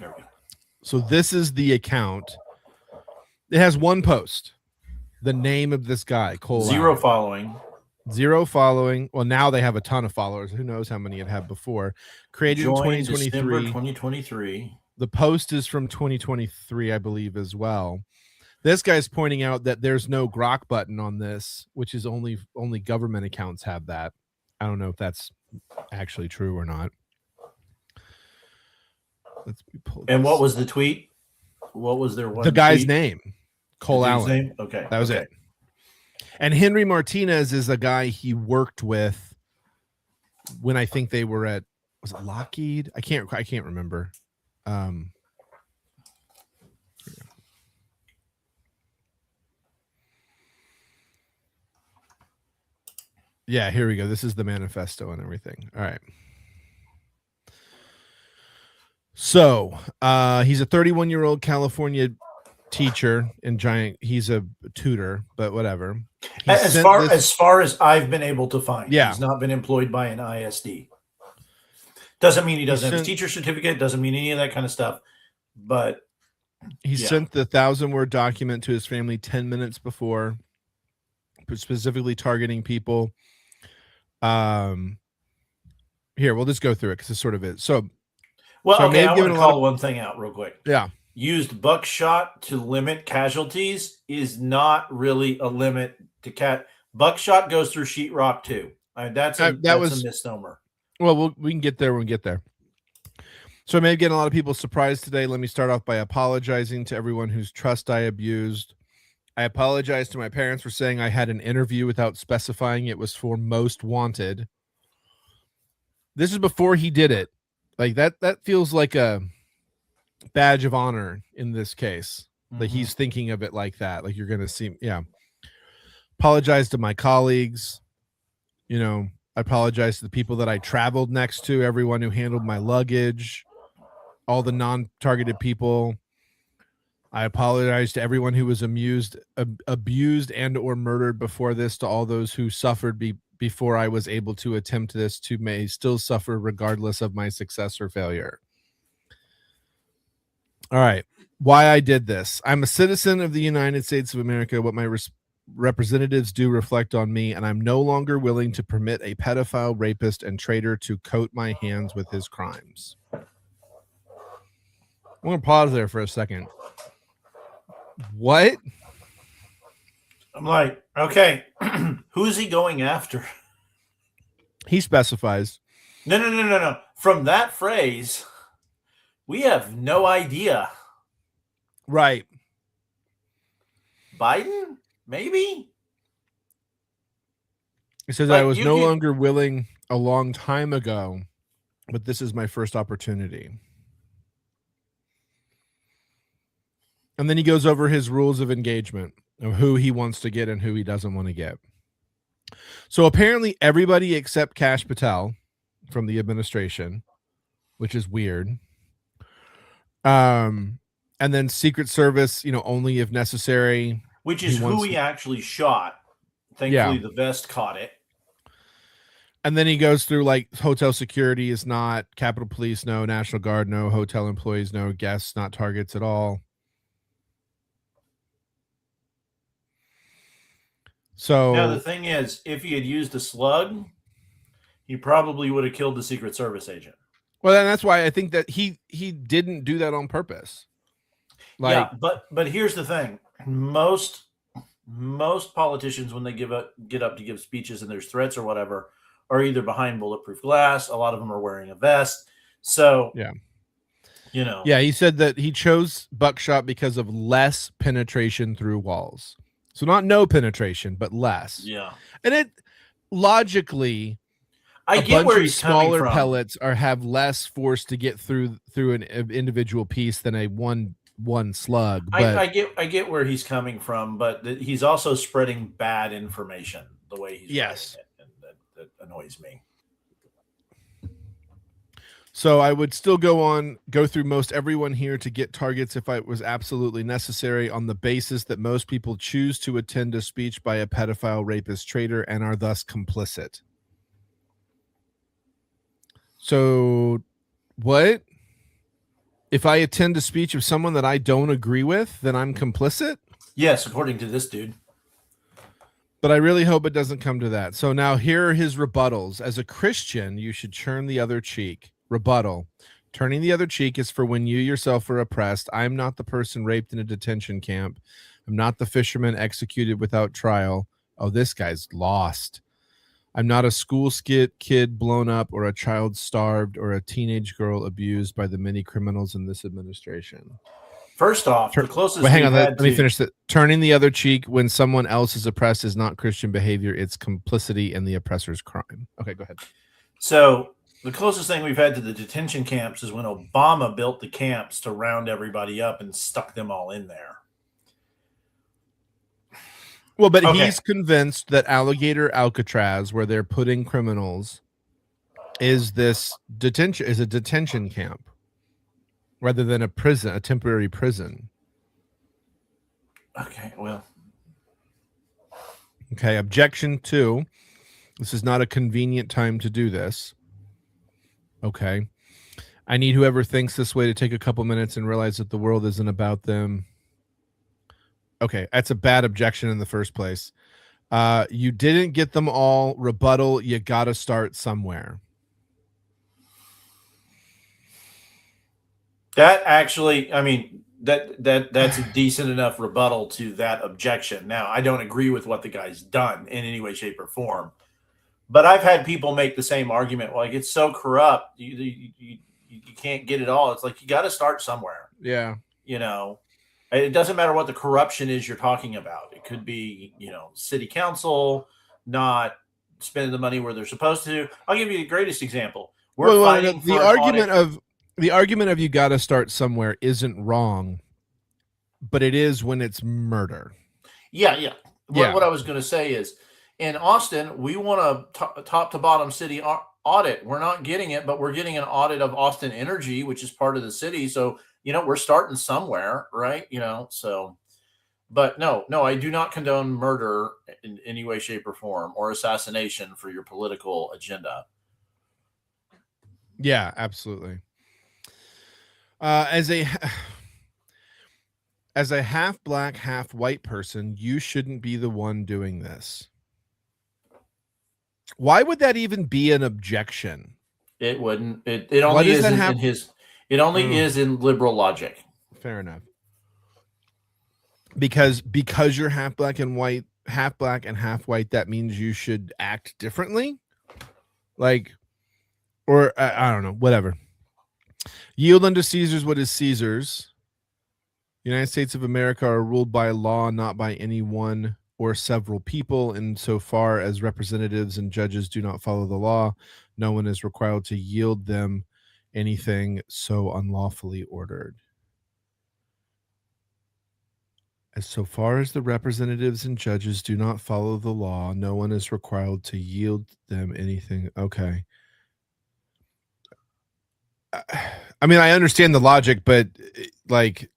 There we go. So this is the account. It has one post. The name of this guy, Cole Zero Allen. following. Zero following. Well, now they have a ton of followers. Who knows how many it had before? Created Joined in 2023. December 2023. The post is from 2023, I believe, as well. This guy's pointing out that there's no Grok button on this, which is only government accounts have that. I don't know if that's actually true or not. Let's pull this. And what was the tweet? What was their one? The guy's tweet? name, Cole Allen. Name? Okay, that was it. And Henry Martinez is a guy he worked with when I think they were at, was it Lockheed? I can't remember. Yeah, here we go. This is the manifesto and everything. All right. So he's a 31-year-old California teacher in Giant. He's a tutor, but whatever. As far as I've been able to find, he's not been employed by an ISD. Doesn't mean he doesn't have his teacher certificate. Doesn't mean any of that kind of stuff. But he sent the 1,000-word document to his family 10 minutes before, specifically targeting people. Here, we'll just go through it because it sort of is. So, okay, I want to call one thing out real quick. Yeah. Used buckshot to limit casualties is not really a limit to cat. Buckshot goes through sheetrock too. That's a misnomer. Well, we can get there when we get there. So I may be getting a lot of people surprised today. Let me start off by apologizing to everyone whose trust I abused. I apologize to my parents for saying I had an interview without specifying it was for Most Wanted. This is before he did it. Like that feels like a badge of honor in this case. Mm-hmm. Like he's thinking of it like that. Like you're going to see. Yeah. Apologize to my colleagues. You know, I apologize to the people that I traveled next to, everyone who handled my luggage, all the non-targeted people. I apologize to everyone who was abused and or murdered before this, to all those who suffered before I was able to attempt this, to may still suffer regardless of my success or failure. All right. Why I did this. I'm a citizen of the United States of America. What my representatives do reflect on me, and I'm no longer willing to permit a pedophile, rapist, and traitor to coat my hands with his crimes. I'm going to pause there for a second. What? I'm like, okay, who's he going after? He specifies. No. From that phrase, we have no idea. Right. Biden? Maybe? He says, I was no longer willing a long time ago, but this is my first opportunity. And then he goes over his rules of engagement of who he wants to get and who he doesn't want to get. So apparently everybody except Kash Patel from the administration, which is weird. And then Secret Service, only if necessary. Which is who he actually shot. Thankfully, the vest caught it. And then he goes through like hotel security is not, Capitol Police, no, National Guard, no, hotel employees, no, guests, not targets at all. So now the thing is, if he had used a slug, he probably would have killed the Secret Service agent. Well, then that's why I think that he didn't do that on purpose. Like, yeah, but here's the thing: most politicians, when they get up to give speeches and there's threats or whatever, are either behind bulletproof glass. A lot of them are wearing a vest. So yeah, yeah, he said that he chose buckshot because of less penetration through walls. So not no penetration, but less. Yeah. And it logically, I get where he's smaller coming from. pellets have less force to get through an individual piece than a one slug. But I get where he's coming from, but he's also spreading bad information the way he's writing it, and that annoys me. So I would still go through most everyone here to get targets if it was absolutely necessary, on the basis that most people choose to attend a speech by a pedophile, rapist, traitor, and are thus complicit. So what? If I attend a speech of someone that I don't agree with, then I'm complicit? Yes, according to this dude. But I really hope it doesn't come to that. So now here are his rebuttals. As a Christian, you should turn the other cheek. Rebuttal. Turning the other cheek is for when you yourself are oppressed. I'm not the person raped in a detention camp. I'm not the fisherman executed without trial. Oh, this guy's lost. I'm not a school kid blown up or a child starved or a teenage girl abused by the many criminals in this administration. First off, the closest Well, hang we've on. had Let me finish that. Turning the other cheek when someone else is oppressed is not Christian behavior. It's complicity in the oppressor's crime. Okay, go ahead. So the closest thing we've had to the detention camps is when Obama built the camps to round everybody up and stuck them all in there. Well, but he's convinced that Alligator Alcatraz, where they're putting criminals, is a detention camp rather than a prison, a temporary prison. Okay, well. Okay, objection 2. This is not a convenient time to do this. Okay. I need whoever thinks this way to take a couple minutes and realize that the world isn't about them. Okay, that's a bad objection in the first place. You didn't get them all. Rebuttal, you got to start somewhere. That actually, I mean, that's a decent enough rebuttal to that objection. Now, I don't agree with what the guy's done in any way, shape, or form, but I've had people make the same argument. Like, it's so corrupt, you can't get it all. It's like, you got to start somewhere. Yeah. You know, it doesn't matter what the corruption is you're talking about. It could be, city council not spending the money where they're supposed to. I'll give you the greatest example. The argument of you got to start somewhere isn't wrong, but it is when it's murder. Yeah. What I was going to say is, in Austin, we want a top to bottom city audit. We're not getting it, but we're getting an audit of Austin Energy, which is part of the city. So, we're starting somewhere, right? But no, I do not condone murder in any way, shape, or form, or assassination for your political agenda. Yeah, absolutely. As a half black, half white person, you shouldn't be the one doing this. Why would that even be an objection? It wouldn't. It only is in his. It only is in liberal logic. Fair enough. Because you're half black and half white, that means you should act differently. Like, or I don't know, whatever. Yield unto Caesar's what is Caesar's. The United States of America are ruled by law, not by any one or several people. Insofar as representatives and judges do not follow the law, no one is required to yield them anything so unlawfully ordered. As so far as the representatives and judges do not follow the law, no one is required to yield them anything. Okay. I mean, I understand the logic, but like,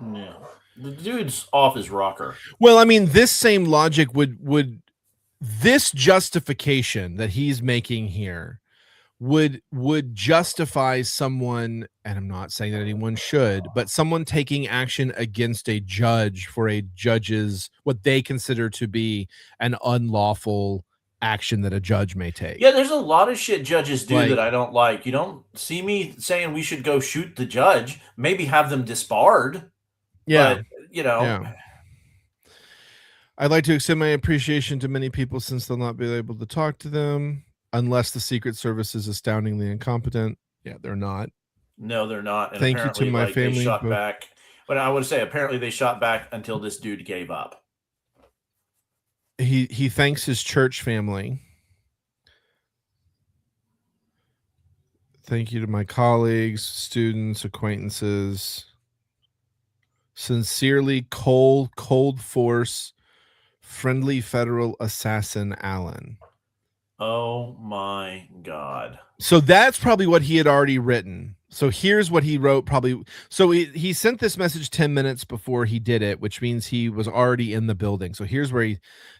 yeah, the dude's off his rocker. Well, I mean, this same logic would this justification that he's making here would justify someone, and I'm not saying that anyone should, but someone taking action against a judge for a judge's what they consider to be an unlawful action that a judge may take. Yeah, there's a lot of shit judges do that I don't like. You don't see me saying we should go shoot the judge, maybe have them disbarred. Yeah. But, Yeah. I'd like to extend my appreciation to many people since they'll not be able to talk to them unless the Secret Service is astoundingly incompetent. Yeah, they're not. No, they're not. And thank you to my family. They shot back. But I would say apparently they shot back until this dude gave up. He thanks his church family. Thank you to my colleagues, students, acquaintances. Sincerely, cold force, friendly federal assassin Allen. Oh my God. So that's probably what he had already written. So here's what he wrote probably. So he sent this message 10 minutes before he did it, which means he was already in the building. So here's where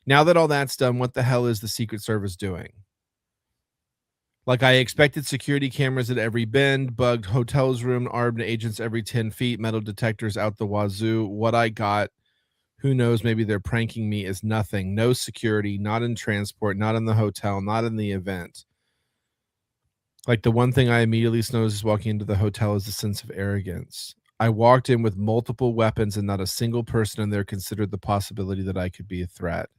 now that all that's done, what the hell is the Secret Service doing? Like, I expected security cameras at every bend, bugged hotels room, armed agents every 10 feet, metal detectors out the wazoo. What I got, who knows, maybe they're pranking me, is nothing. No security, not in transport, not in the hotel, not in the event. Like, the one thing I immediately noticed walking into the hotel is a sense of arrogance. I walked in with multiple weapons and not a single person in there considered the possibility that I could be a threat.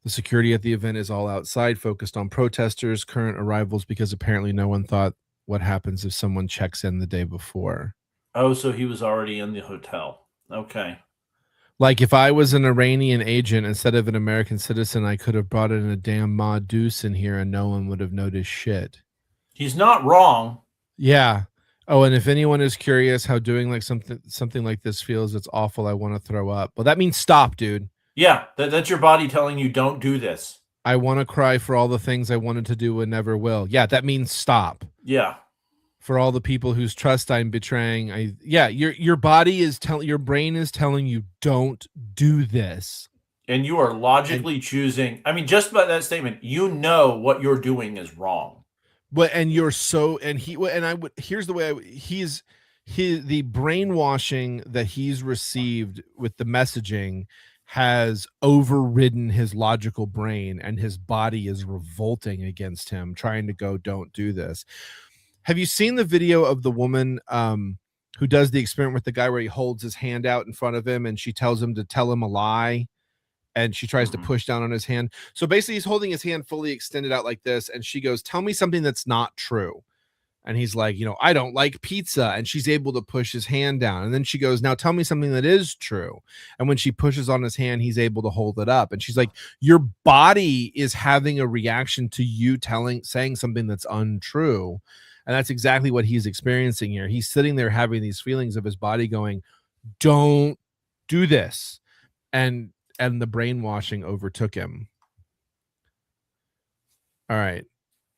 The security at the event is all outside, focused on protesters, current arrivals, because apparently no one thought what happens if someone checks in the day before. Oh, so he was already in the hotel. Okay. Like, if I was an Iranian agent instead of an American citizen, I could have brought in a damn Ma Deuce in here and no one would have noticed shit. He's not wrong. Yeah. Oh, and if anyone is curious how doing like something like this feels, it's awful. I want to throw up. Well, that means stop, dude. Yeah, that's your body telling you don't do this. I want to cry for all the things I wanted to do and never will. Yeah, that means stop. Yeah. For all the people whose trust I'm betraying. Your body is telling, your brain is telling you don't do this. And you are logically choosing. I mean, just by that statement, you know what you're doing is wrong. But and you're so here's the way the brainwashing that he's received with the messaging has overridden his logical brain, and his body is revolting against him, trying to go, don't do this. Have you seen the video of the woman who does the experiment with the guy where he holds his hand out in front of him and she tells him to tell him a lie? And she tries to push down on his hand. So basically he's holding his hand fully extended out like this. And she goes, tell me something that's not true. And he's like, I don't like pizza. And she's able to push his hand down. And then she goes, now tell me something that is true. And when she pushes on his hand, he's able to hold it up. And she's like, your body is having a reaction to you saying something that's untrue. And that's exactly what he's experiencing here. He's sitting there having these feelings of his body going, don't do this. And the brainwashing overtook him. All right.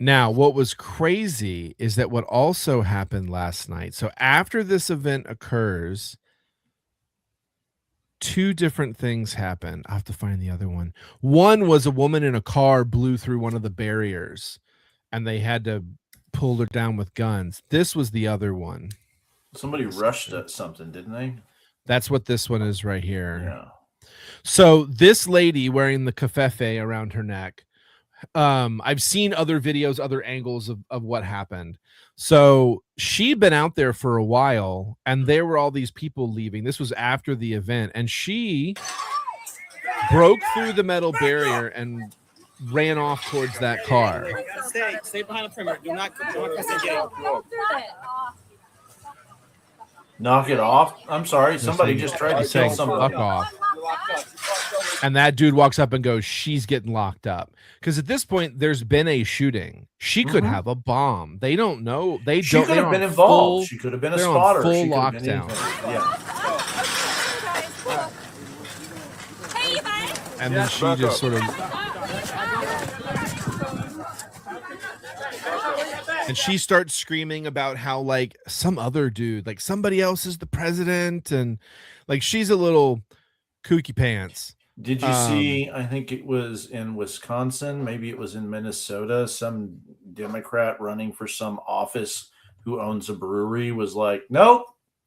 Now, what was crazy is that what also happened last night. So after this event occurs, two different things happen. I have to find the other one. One was a woman in a car blew through one of the barriers and they had to pull her down with guns. This was the other one. Somebody rushed at something, didn't they? That's what this one is right here. Yeah. So this lady wearing the kafefe around her neck, I've seen other videos, other angles of what happened. So she'd been out there for a while and there were all these people leaving. This was after the event, and she broke through the metal barrier and ran off towards that car. Stay behind the perimeter. Do not get Knock it off. I'm sorry. Somebody just tried to kill somebody. Fuck off. And that dude walks up and goes, she's getting locked up. Because at this point, there's been a shooting. She could have a bomb. They don't know. She could have been involved. She could have been a spotter. Full lockdown. Yeah. And then she just sort of... And she starts screaming about how, like, some other dude, like somebody else is the president. And like, she's a little kooky pants. Did you see, I think it was in Wisconsin, maybe it was in Minnesota, some Democrat running for some office who owns a brewery was like, nope,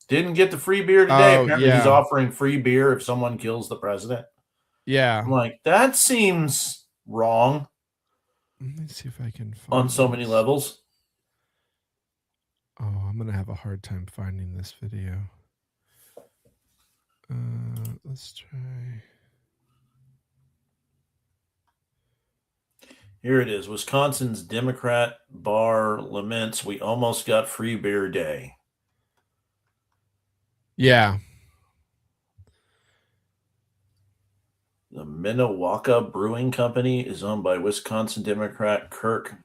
didn't get the free beer today. Apparently he's offering free beer if someone kills the president. Yeah. I'm like, that seems wrong. Let me see if I can find on so many levels. Oh, I'm going to have a hard time finding this video. Let's try. Here it is. Wisconsin's Democrat bar laments we almost got free beer day. Yeah. The Minnewaca Brewing Company is owned by Wisconsin Democrat Kirk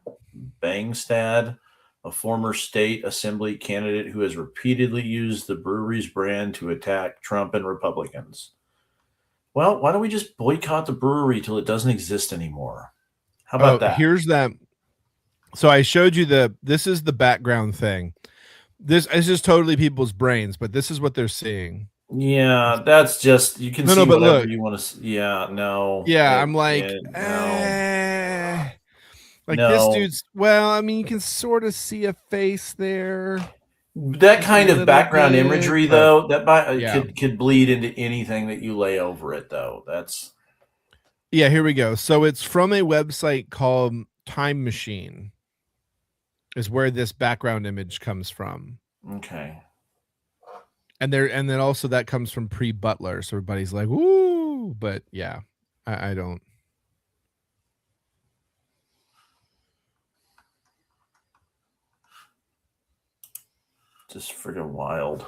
Bangstad, a former state assembly candidate who has repeatedly used the brewery's brand to attack Trump and Republicans. Well, why don't we just boycott the brewery till it doesn't exist anymore? How about that? Here's that. So I showed you this is the background thing. This is just totally people's brains, but this is what they're seeing. Yeah, that's just, you can see whatever you want to see. Yeah, no. Yeah, I'm like, Like this No. dude's, well, I mean, you can sort of see a face there. That Just kind a of little background bit, imagery, but though, yeah. could bleed into anything that you lay over it, though. That's Yeah, here we go. So it's from a website called Time Machine, is where this background image comes from. okay. And then also that comes from pre-Butler. So everybody's like, woo, but yeah, I don't. Just friggin' wild.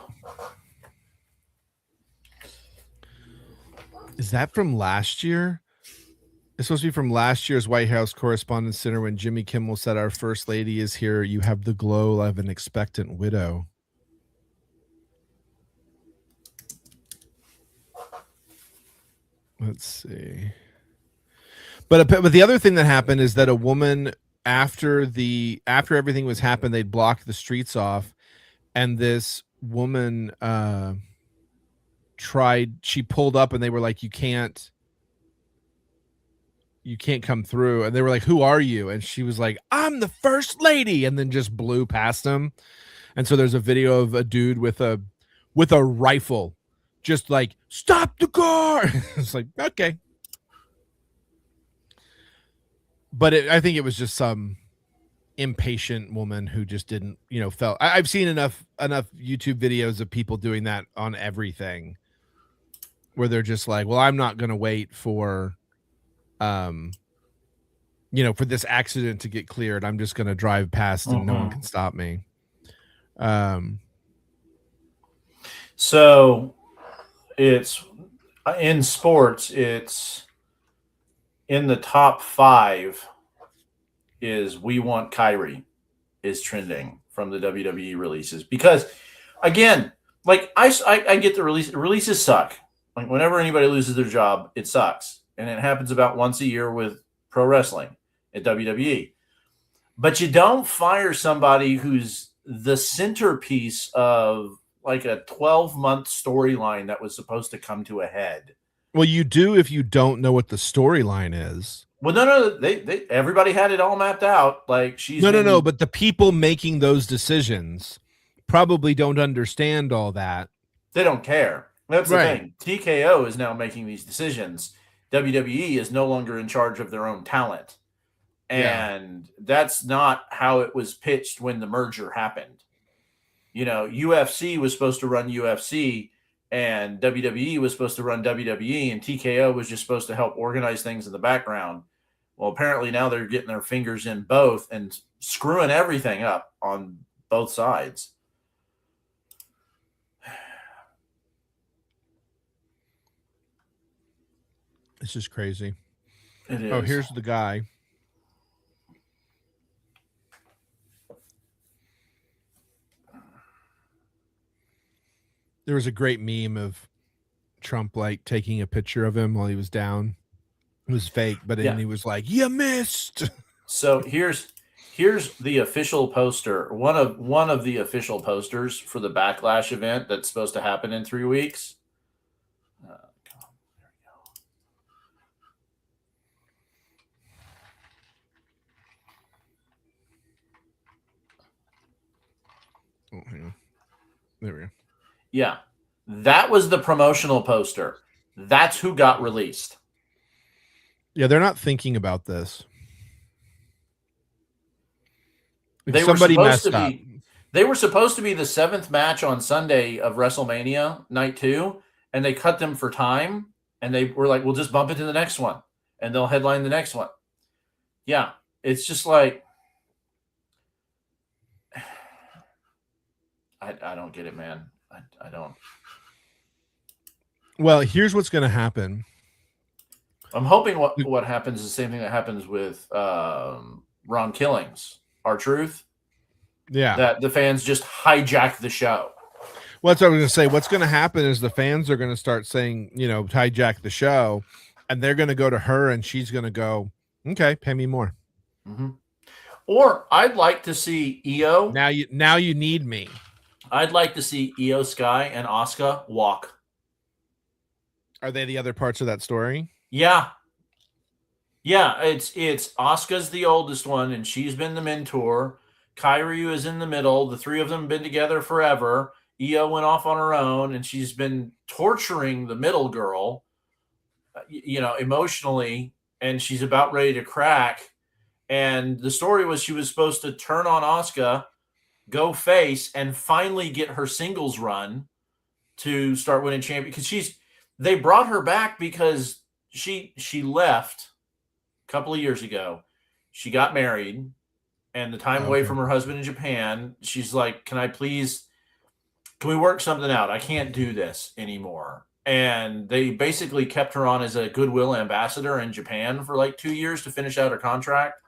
Is that from last year? It's supposed to be from last year's White House Correspondents' Dinner when Jimmy Kimmel said, "Our first lady is here. You have the glow of an expectant widow." Let's see. But the other thing that happened is that a woman after everything was happened, they'd blocked the streets off, and this woman she pulled up and they were like, you can't come through, and they were like, who are you? And she was like, I'm the first lady, and then just blew past him. And so there's a video of a dude with a rifle just like, stop the car. It's like, okay. But I think it was just some impatient woman who just didn't, felt. I've seen enough YouTube videos of people doing that on everything, where they're just like, well, I'm not going to wait for, for this accident to get cleared. I'm just going to drive past and no one can stop me. So it's in sports, it's in the top 5 is We Want Kyrie is trending from the WWE releases, because again, like I get the releases suck. Like whenever anybody loses their job, it sucks. And it happens about once a year with pro wrestling at WWE. But you don't fire somebody who's the centerpiece of like a 12-month storyline that was supposed to come to a head. Well, you do if you don't know what the storyline is. Well, no, they everybody had it all mapped out. Like no, but the people making those decisions probably don't understand all that. They don't care. That's the thing. TKO is now making these decisions. WWE is no longer in charge of their own talent. And that's not how it was pitched when the merger happened. UFC was supposed to run UFC, and WWE was supposed to run WWE, and TKO was just supposed to help organize things in the background. Well, apparently now they're getting their fingers in both and screwing everything up on both sides. This is crazy. It is. Oh, here's the guy. There was a great meme of Trump like taking a picture of him while he was down. It was fake, but then he was like, "You missed." So here's the official poster. One of the official posters for the Backlash event that's supposed to happen in 3 weeks. Oh, hang on. There we go. Yeah, that was the promotional poster. That's who got released. Yeah, they're not thinking about this. They were supposed to be the 7th match on Sunday of WrestleMania Night 2, and they cut them for time, and they were like, we'll just bump it to the next one, and they'll headline the next one. Yeah, it's just like, I don't get it, man. I don't. Well, here's what's going to happen. I'm hoping what happens is the same thing that happens with Ron Killings, R-Truth. Yeah. That the fans just hijack the show. Well, that's what I was going to say. What's going to happen is the fans are going to start saying, hijack the show, and they're going to go to her, and she's going to go, okay, pay me more. Mm-hmm. Or I'd like to see Io. Now you need me. I'd like to see Io Sky and Asuka walk. Are they the other parts of that story? Yeah. Yeah, it's Asuka's the oldest one, and she's been the mentor. Kairyu is in the middle. The three of them have been together forever. Io went off on her own, and she's been torturing the middle girl, emotionally, and she's about ready to crack. And the story was she was supposed to turn on Asuka, go face, and finally get her singles run to start winning champion. Because they brought her back because she left a couple of years ago. She got married, and the time away from her husband in Japan, she's like, can we work something out? I can't do this anymore. And they basically kept her on as a goodwill ambassador in Japan for like 2 years to finish out her contract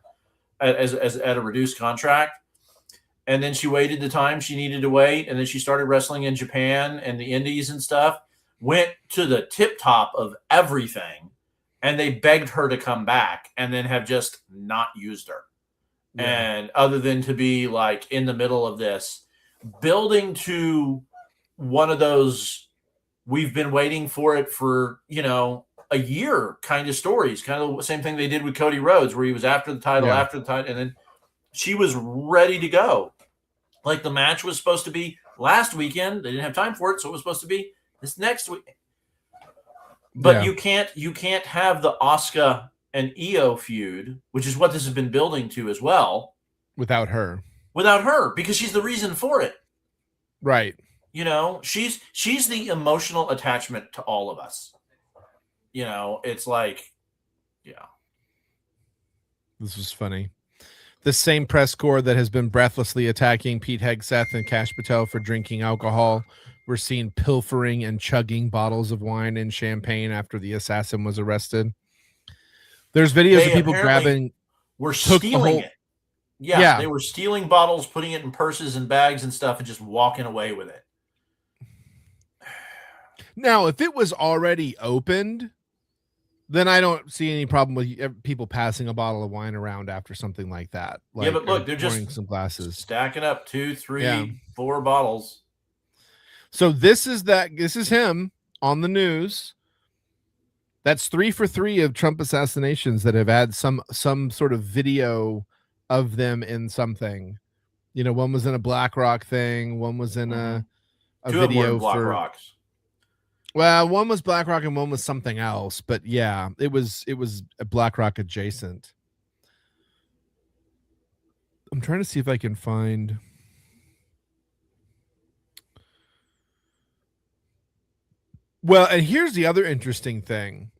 as at a reduced contract. And then she waited the time she needed to wait. And then she started wrestling in Japan and the indies and stuff, went to the tip top of everything. And they begged her to come back, and then have just not used her. Yeah. And other than to be like in the middle of this, building to one of those, we've been waiting for it for, a year kind of stories, kind of the same thing they did with Cody Rhodes, where he was after the title, and then she was ready to go. Like the match was supposed to be last weekend. They didn't have time for it, so it was supposed to be this next week. But you can't have the Asuka and Io feud, which is what this has been building to as well, without her, because she's the reason for it. Right. She's the emotional attachment to all of us. It's like, This was funny. The same press corps that has been breathlessly attacking Pete Hegseth and Cash Patel for drinking alcohol, we're seen pilfering and chugging bottles of wine and champagne after the assassin was arrested. There's videos of people grabbing. We're stealing it. Yeah, they were stealing bottles, putting it in purses and bags and stuff, and just walking away with it. Now, if it was already opened, then I don't see any problem with people passing a bottle of wine around after something like that. Like, but look, they're just some glasses, stacking up 2, 3, 4 bottles. So this is him on the news. That's 3 for 3 of Trump assassinations that have had some sort of video of them in something. One was in a BlackRock thing. One was in a video for BlackRocks. Well, one was BlackRock and one was something else. But yeah, it was a BlackRock adjacent. I'm trying to see if I can find. Well, and here's the other interesting thing.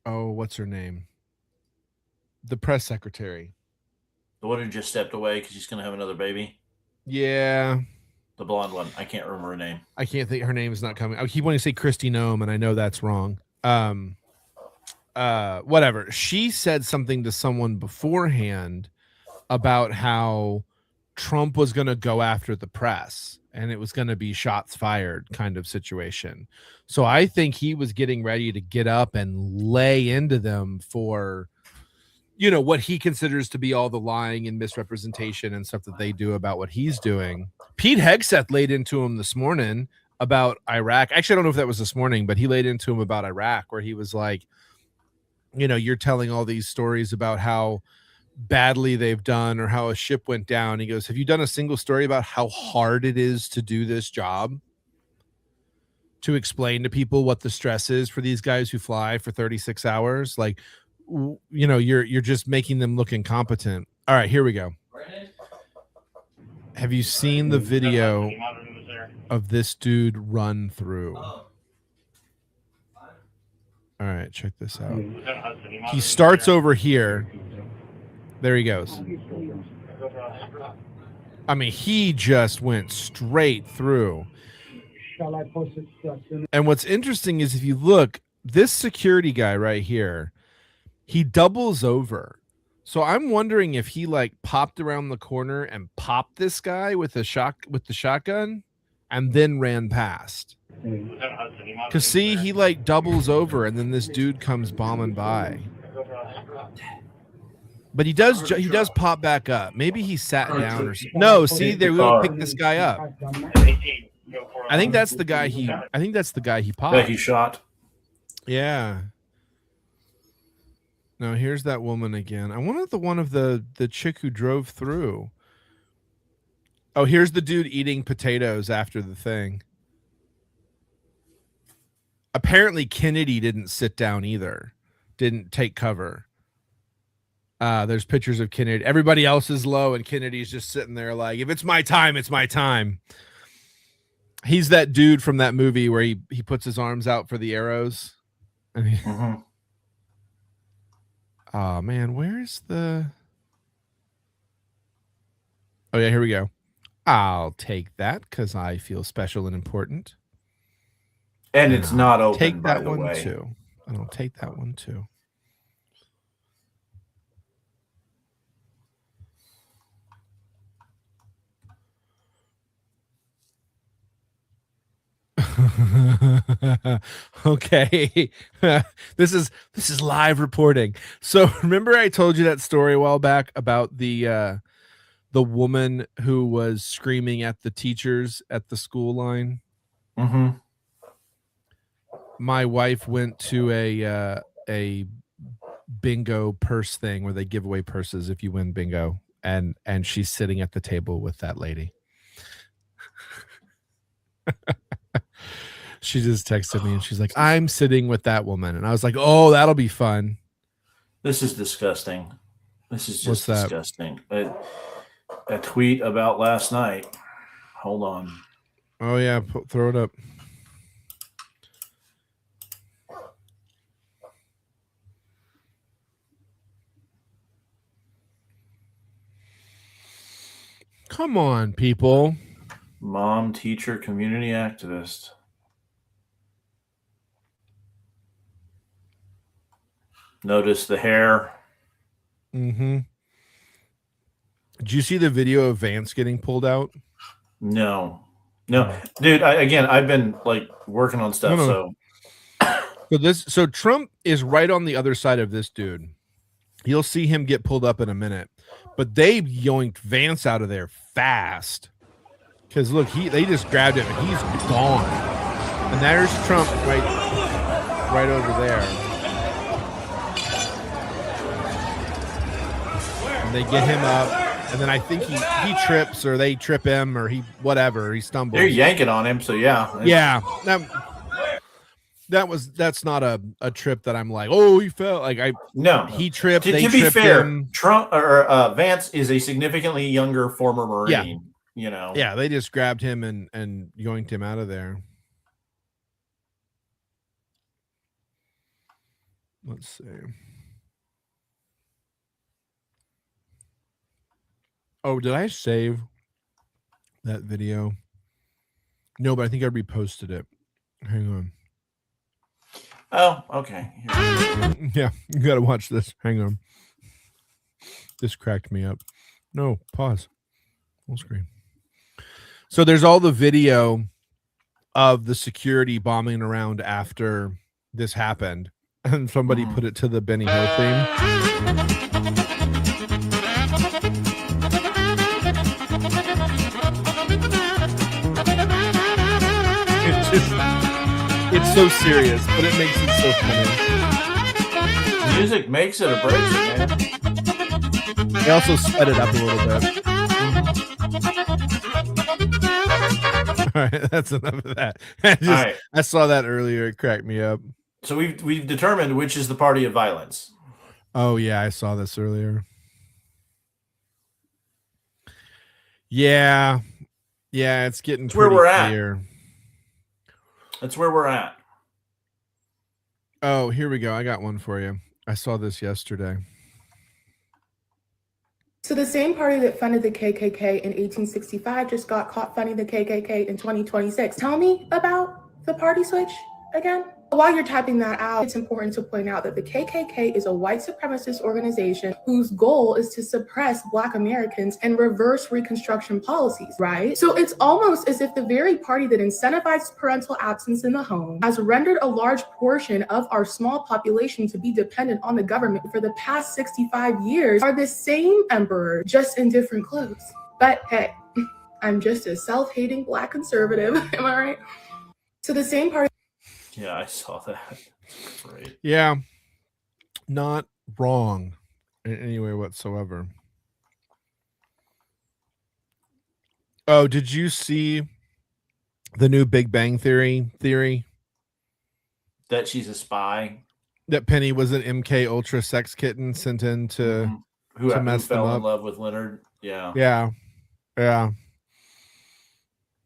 What's her name? The press secretary. The one who just stepped away because she's going to have another baby? Yeah. The blonde one. I can't remember her name. I can't think. Her name is not coming. I keep wanting to say Kristi Noem, and I know that's wrong. Whatever. She said something to someone beforehand about how Trump was going to go after the press and it was going to be shots fired kind of situation. So I think he was getting ready to get up and lay into them for, what he considers to be all the lying and misrepresentation and stuff that they do about what he's doing. Pete Hegseth laid into him this morning about Iraq. Actually, I don't know if that was this morning, but he laid into him about Iraq, where he was like, you're telling all these stories about how badly they've done or how a ship went down. He goes, have you done a single story about how hard it is to do this job? To explain to people what the stress is for these guys who fly for 36 hours? Like, you're just making them look incompetent. All right, here we go. Have you seen the video of this dude run through? All right, check this out. He starts over here. There he goes. I mean, he just went straight through. And what's interesting is if you look, this security guy right here, he doubles over. So I'm wondering if he popped around the corner and popped this guy with the shotgun and then ran past. Because see, he doubles over and then this dude comes bombing by. But he does pop back up. Maybe he sat down or something. No, see, they're going to pick this guy up. I think that's the guy he popped. That he shot. Yeah. No, here's that woman again. I wanted the one of the chick who drove through. Oh, here's the dude eating potatoes after the thing. Apparently Kennedy didn't sit down either. Didn't take cover. There's pictures of Kennedy. Everybody else is low and Kennedy's just sitting there like, if it's my time, it's my time. He's that dude from that movie where he puts his arms out for the arrows. And he, oh man, where's the... Oh yeah, here we go. I'll take that because I feel special and important. And it's not open, take by that the one way. too. And I'll take that one too. Okay. This is live reporting. So remember I told you that story a while back about the woman who was screaming at the teachers at the school line? Mm-hmm. My wife went to a bingo purse thing where they give away purses if you win bingo, and she's sitting at the table with that lady. She just texted me and she's like, I'm sitting with that woman. And I was like, oh, that'll be fun. This is disgusting. This is just What's that? disgusting. A tweet about last night. Hold on. Oh yeah, throw it up. Come on, people. Mom, teacher, community activist. Notice the hair. Mm-hmm. Did you see the video of Vance getting pulled out? No, dude. I've been like working on stuff. No. So Trump is right on the other side of this dude. You'll see him get pulled up in a minute, but they yoinked Vance out of there fast. Because look, they just grabbed him and he's gone. And there's Trump right over there. And they get him up, and then I think he trips, or they trip him, or he stumbles. They're yanking on him, so yeah. Yeah. That's not a trip that I'm like, oh, he fell. Like he tripped. To be fair, Trump or Vance is a significantly younger former Marine. Yeah. You know. Yeah, they just grabbed him and yoinked him out of there. Let's see. Oh, did I save that video? No, but I think I reposted it. Hang on. Oh, okay. Yeah, you got to watch this. Hang on. This cracked me up. No, pause. Full screen. So there's all the video of the security bombing around after this happened. And somebody put it to the Benny Hill theme. It's so serious, but it makes it so funny. Music makes it or breaks it, man. They also sped it up a little bit. All right, that's enough of that. I saw that earlier. It cracked me up. So we've determined which is the party of violence. Oh yeah, I saw this earlier. Yeah, it's getting where we're clear. At. That's where we're at. Oh, here we go. I got one for you. I saw this yesterday. So the same party that funded the KKK in 1865 just got caught funding the KKK in 2026. Tell me about the party switch again. While you're typing that out, it's important to point out that the KKK is a white supremacist organization whose goal is to suppress Black Americans and reverse Reconstruction policies, right? So it's almost as if the very party that incentivizes parental absence in the home has rendered a large portion of our small population to be dependent on the government for the past 65 years are the same emperor, just in different clothes. But hey, I'm just a self-hating Black conservative, am I right? So the same party. Yeah, I saw that. Great. Yeah, not wrong in any way whatsoever. Oh, did you see the new Big Bang theory That she's a spy. that Penny was an MK Ultra sex kitten sent in to Who mess them fell in up? love with Leonard? Yeah. Yeah.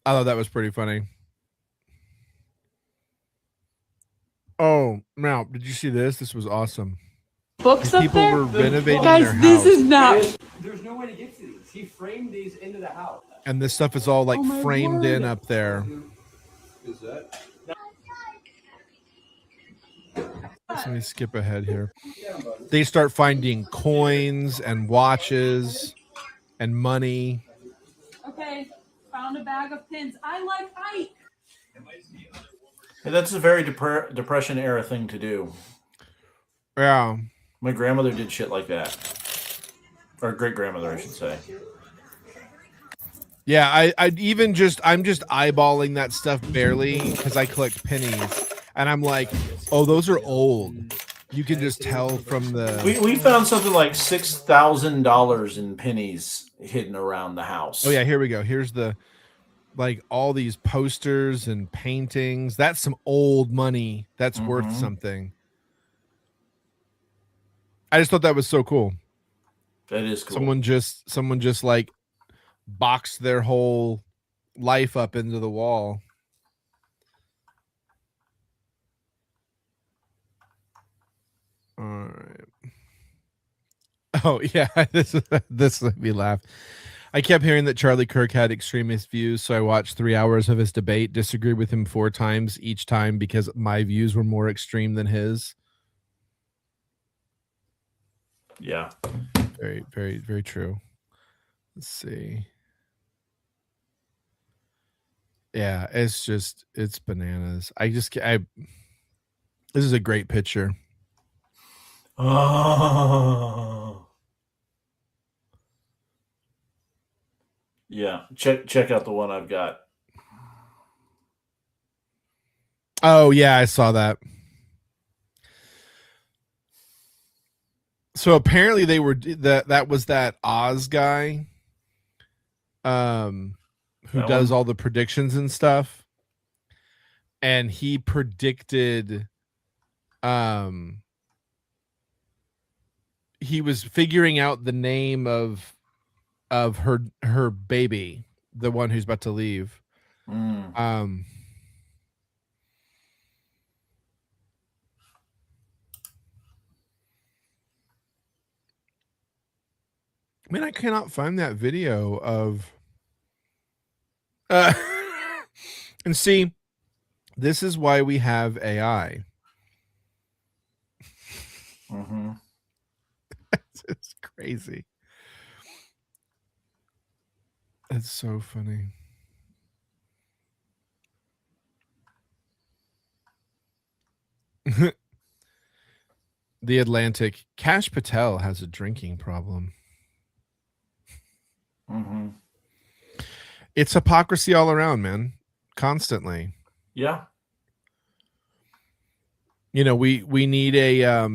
I thought that was pretty funny. Oh, now, did you see this? This was awesome. Books up People there? were renovating Guys, their this house. is not. There's no way to get to these. He framed these into the house. And this stuff is all like framed in up there. Is that? Let me skip ahead here. They start finding coins and watches and money. Okay, found a bag of pins. I like Ike. And that's a very Depression era thing to do. Yeah. My grandmother did shit like that. Or great grandmother, I should say. Yeah, I'm just eyeballing that stuff barely because I collect pennies. And I'm like, oh, those are old. You can just tell from the... We found something like $6,000 in pennies hidden around the house. Oh, yeah, here we go. Here's the... like all these posters and paintings. That's some old money that's worth something. I just thought that was so cool. That is cool. Someone just like boxed their whole life up into the wall. All right. Oh yeah, this made me laugh. I kept hearing that Charlie Kirk had extremist views, so I watched 3 hours of his debate, disagreed with him 4 times each time because my views were more extreme than his. Yeah. Very, very, very true. Let's see. Yeah, it's bananas. This is a great picture. Oh. Yeah, check out the one I've got. Oh yeah, I saw that. So apparently they were that was that Oz guy, who That does one? all the predictions and stuff, and he predicted, he was figuring out the name of her baby, the one who's about to leave. I mean, I cannot find that video of and see, this is why we have AI. It's crazy. It's so funny. The Atlantic. Kash Patel has a drinking problem. It's hypocrisy all around, man. Constantly. Yeah. You know, we need a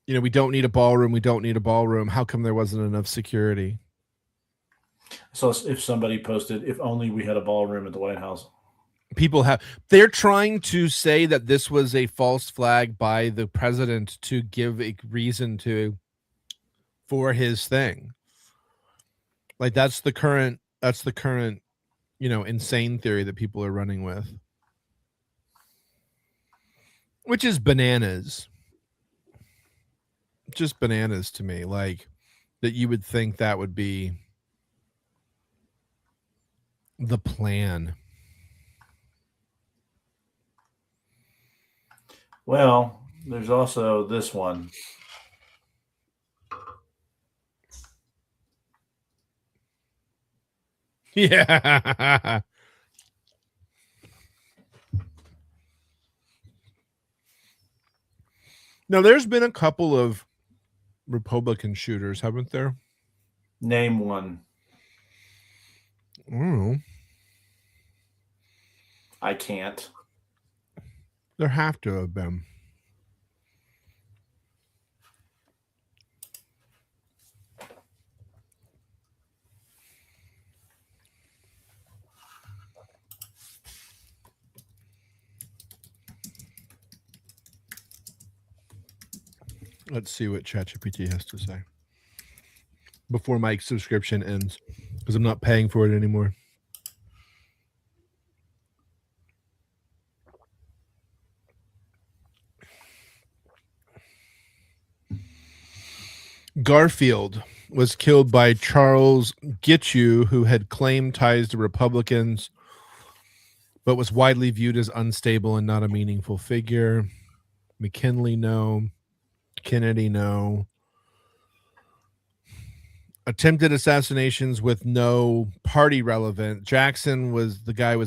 we don't need a ballroom. We don't need a ballroom. How come there wasn't enough security? So if somebody posted, if only we had a ballroom at the White House. They're trying to say that this was a false flag by the president to give a reason for his thing. Like that's the current, insane theory that people are running with. Which is bananas. Just bananas to me. Like that you would think that would be the plan. Well, there's also this one. Yeah. Now, there's been a couple of Republican shooters, haven't there? Name one. I don't know. I can't. There have to have been. Let's see what ChatGPT has to say before my subscription ends, because I'm not paying for it anymore. Garfield was killed by Charles Gitchew, who had claimed ties to Republicans, but was widely viewed as unstable and not a meaningful figure. McKinley, no. Kennedy, no. Attempted assassinations with no party relevant. Jackson was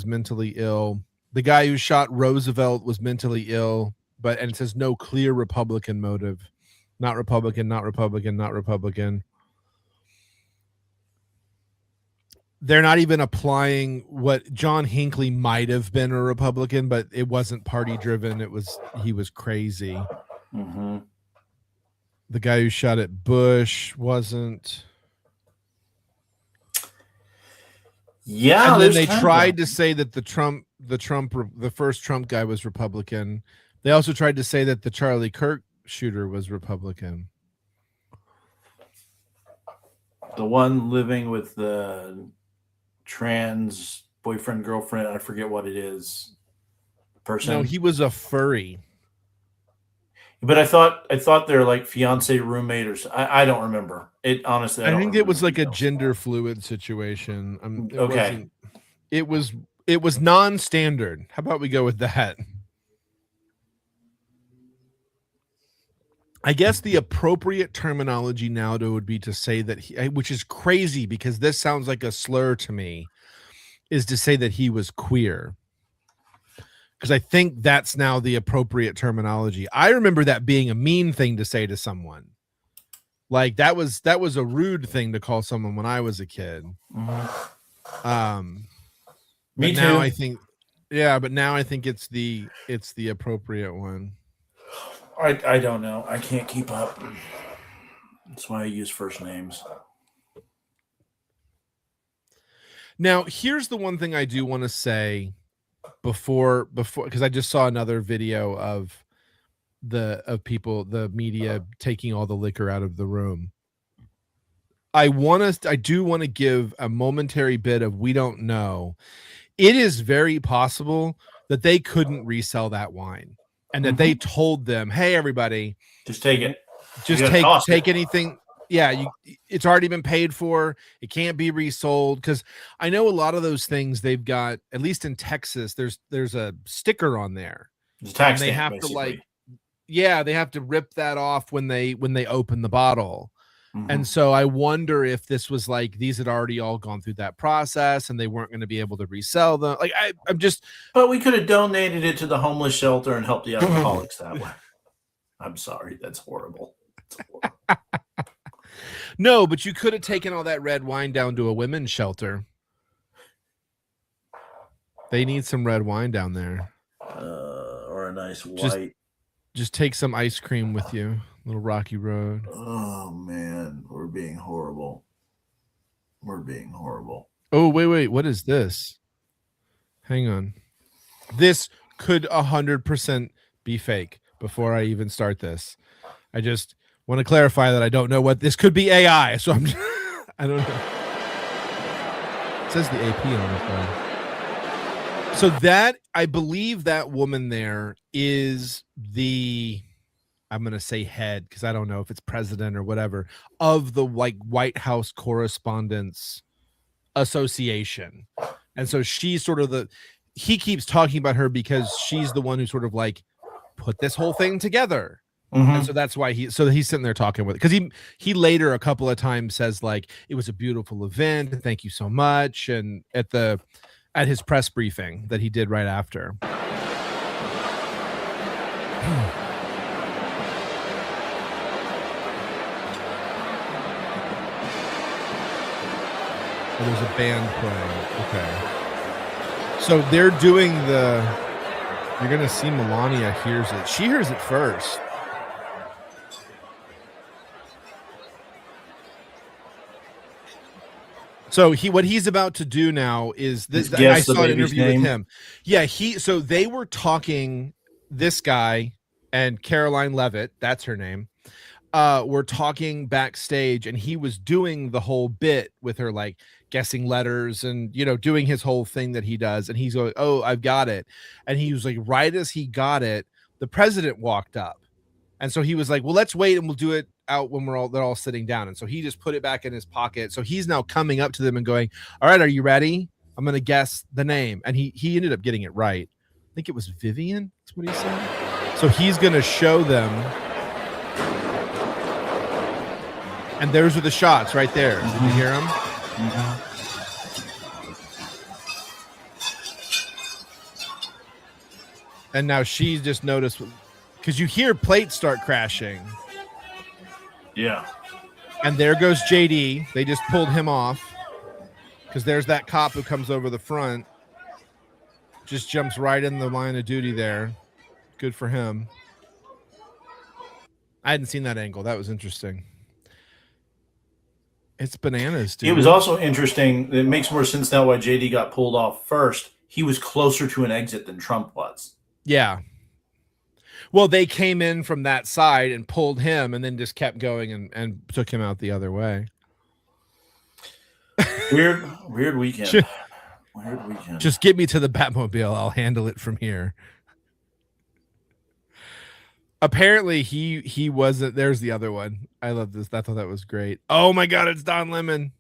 mentally ill. The guy who shot Roosevelt was mentally ill, and it says no clear Republican motive. Not Republican, not Republican, not Republican. They're not even applying what John Hinckley might have been a Republican, but it wasn't party driven. He was crazy. Mm-hmm. The guy who shot at Bush wasn't. Yeah, and then they tried to say that the first Trump guy was Republican. They also tried to say that the Charlie Kirk shooter was Republican. The one living with the trans boyfriend, girlfriend, I forget what it is. Person. No, he was a furry. But I thought they're like fiance, roommate, or I don't remember it. Honestly, I think it was like a gender fluid situation. Okay. It was non-standard. How about we go with that? I guess the appropriate terminology now would be to say that which is crazy because this sounds like a slur to me, is to say that he was queer. Because I think that's now the appropriate terminology. I remember that being a mean thing to say to someone. Like that was a rude thing to call someone when I was a kid. Mm-hmm. Me too. Now I think, but now I think it's the appropriate one. I don't know. I can't keep up. That's why I use first names. Now, here's the one thing I do want to say before because I just saw another video of the media taking all the liquor out of the room. I do want to give a momentary bit of we don't know. It is very possible that they couldn't resell that wine and that they told them, hey, everybody, just take it. Just take anything. Yeah, it's already been paid for. It can't be resold. Because I know a lot of those things they've got, at least in Texas, there's a sticker on there. It's a tax stamp, have basically. to they have to rip that off when they open the bottle. Mm-hmm. And so I wonder if this was like these had already all gone through that process and they weren't going to be able to resell them. Like I'm just. But we could have donated it to the homeless shelter and helped the alcoholics that way. I'm sorry, that's horrible. No, but you could have taken all that red wine down to a women's shelter. They need some red wine down there. Or a nice white. Just take some ice cream with you. Little Rocky Road. Oh, man. We're being horrible. Oh, wait. What is this? Hang on. This could 100% be fake before I even start this. I just want to clarify that I don't know what this could be AI. So I don't know. It says the AP on it though. So that I believe that woman there is I'm going to say head because I don't know if it's president or whatever of the White House Correspondents Association. And so she's sort of he keeps talking about her because she's the one who sort of like put this whole thing together. Mm-hmm. And so that's why he's sitting there talking with it because he later a couple of times says like it was a beautiful event. Thank you so much. And at his press briefing that he did right after. Oh, there's a band playing. Okay. So they're doing you're going to see Melania hears it. She hears it first. So what he's about to do now is this. I saw an interview with him. Yeah, so they were talking, this guy and Caroline Levitt, that's her name. were talking backstage, and he was doing the whole bit with her, like guessing letters and, you know, doing his whole thing that he does. And he's going, "Oh, I've got it." And he was like, right as he got it, the president walked up. And so he was like, "Well, let's wait and we'll do it out when they're all sitting down." And so he just put it back in his pocket. So he's now coming up to them and going, "All right, are you ready? I'm going to guess the name." And he ended up getting it right. I think it was Vivian. That's what he said. So he's going to show them. And those are the shots right there. Did you hear them? And now she's just noticed, because you hear plates start crashing. Yeah. And there goes JD. They just pulled him off, because there's that cop who comes over the front. Just jumps right in the line of duty there. Good for him. I hadn't seen that angle. That was interesting. It's bananas, dude. It was also interesting. It makes more sense now why JD got pulled off first. He was closer to an exit than Trump was. Yeah. Well, they came in from that side and pulled him and then just kept going and took him out the other way. Weird weekend. Weird weekend. Just get me to the Batmobile. I'll handle it from here. Apparently he wasn't. There's the other one. I love this. I thought that was great. Oh my God, it's Don Lemon.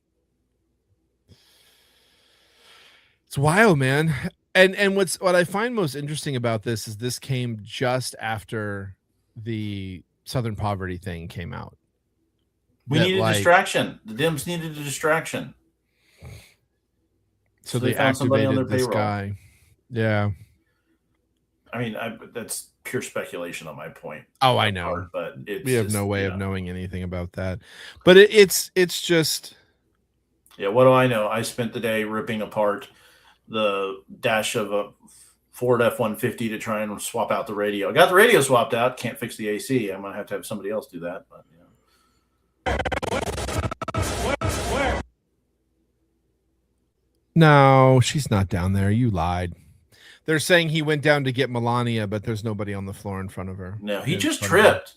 It's wild, man. And what I find most interesting about this is this came just after the Southern poverty thing came out. We needed a distraction. The Dems needed a distraction. So they activated this guy. Yeah. I mean, that's pure speculation on my point. Oh, I know. But we have no way of knowing anything about that. But it's just. Yeah, what do I know? I spent the day ripping apart the dash of a Ford F-150 to try and swap out the radio. I got the radio swapped out. Can't fix the AC. I'm going to have somebody else do that. But, Where? No, she's not down there. You lied. They're saying he went down to get Melania, but there's nobody on the floor in front of her. No, he just tripped.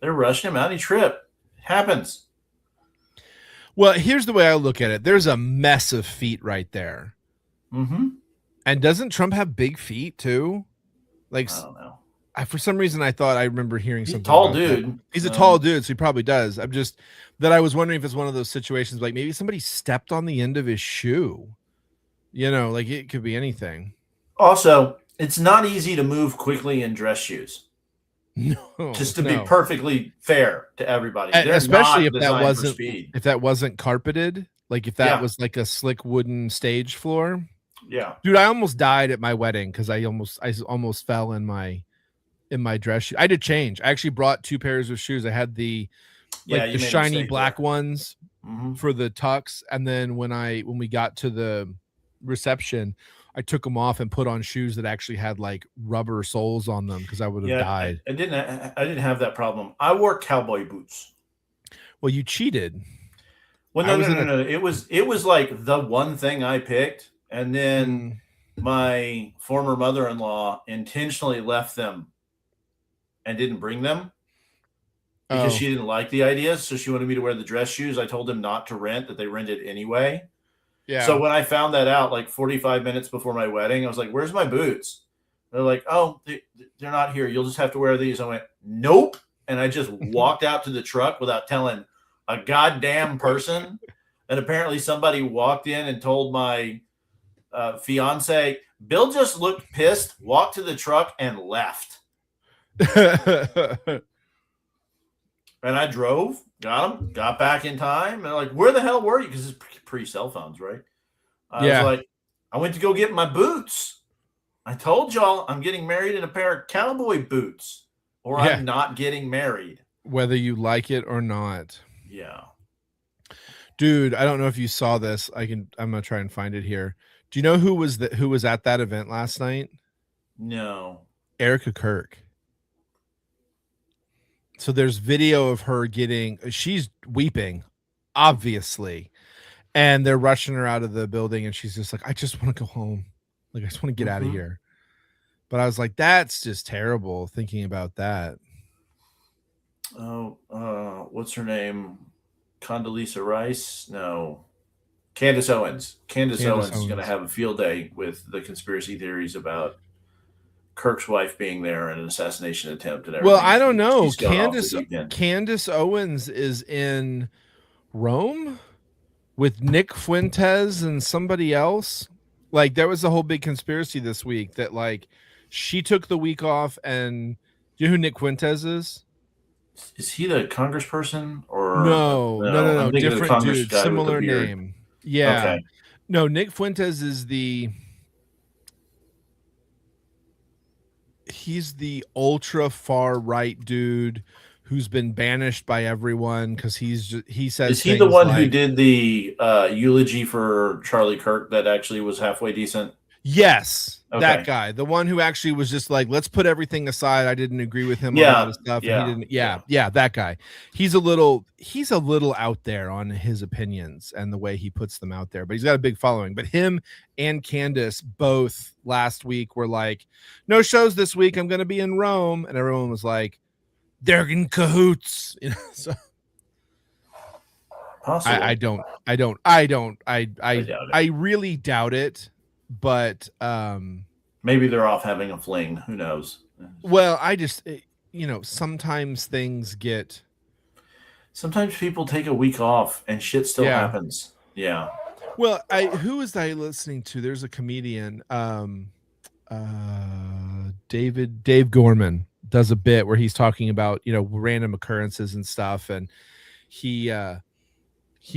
They're rushing him out. He tripped. It happens. Well, here's the way I look at it. There's a mess of feet right there. Mm-hmm. And doesn't Trump have big feet too? Like, I don't know. For some reason, I thought I remember hearing something. He's a tall about dude. That. He's a tall dude, so he probably does. I'm just that I was wondering if it's one of those situations like maybe somebody stepped on the end of his shoe. You know, like it could be anything. Also, it's not easy to move quickly in dress shoes. No, just to be perfectly fair to everybody, especially if that wasn't carpeted, like if that was like a slick wooden stage floor. Yeah, dude, I almost died at my wedding because I almost fell in my dress shoe. I did change. I actually brought 2 pairs of shoes. I had the the shiny black ones for the tux, and then when we got to the reception, I took them off and put on shoes that actually had like rubber soles on them because I would have died. I didn't have that problem. I wore cowboy boots. Well, you cheated. Well, no. It was like the one thing I picked, and then my former mother-in-law intentionally left them and didn't bring them because she didn't like the idea. So she wanted me to wear the dress shoes. I told them not to rent, that they rented anyway. Yeah. So when I found that out, like 45 minutes before my wedding, I was like, "Where's my boots?" They're like, "Oh, they're not here. You'll just have to wear these." I went, "Nope," and I just walked out to the truck without telling a goddamn person. And apparently, somebody walked in and told my fiance, "Bill just looked pissed, walked to the truck, and left." And I drove, got him, got back in time. And they're like, "Where the hell were you?" Because it's pre-cell phones, right? I was like, "I went to go get my boots. I told y'all I'm getting married in a pair of cowboy boots, or I'm not getting married." Whether you like it or not. Yeah. Dude, I don't know if you saw this. I'm going to try and find it here. Do you know who was at that event last night? No. Erica Kirk. So there's video of her she's weeping, obviously. And they're rushing her out of the building. And she's just like, "I just want to go home. Like, I just want to get out of here." But I was like, that's just terrible thinking about that. Oh, what's her name? Condoleezza Rice? No. Candace Owens. Candace Owens is going to have a field day with the conspiracy theories about Kirk's wife being there and an assassination attempt and everything. Well, I don't know. She's gone off the deep end. Candace Owens is in Rome with Nick Fuentes and somebody else. Like, there was a whole big conspiracy this week that, like, she took the week off. And do you know who Nick Fuentes is? Is he the congressperson or no, different dude, similar name. Yeah. Okay. No, Nick Fuentes is he's the ultra far right dude who's been banished by everyone because he says, is he the one who did the eulogy for Charlie Kirk that actually was halfway decent? Yes. Okay. That guy, the one who actually was just like, let's put everything aside. I didn't agree with him on a lot of stuff. Yeah, and he didn't. Yeah, that guy. He's a little out there on his opinions and the way he puts them out there, but he's got a big following. But him and Candace both last week were like, no shows this week. I'm going to be in Rome. And everyone was like, they're in cahoots. You know, so possibly. I really doubt it. But maybe they're off having a fling. Who knows? Well, sometimes people take a week off and shit still happens. Yeah. Well, who was I listening to? There's a comedian, Dave Gorman does a bit where he's talking about, random occurrences and stuff. And he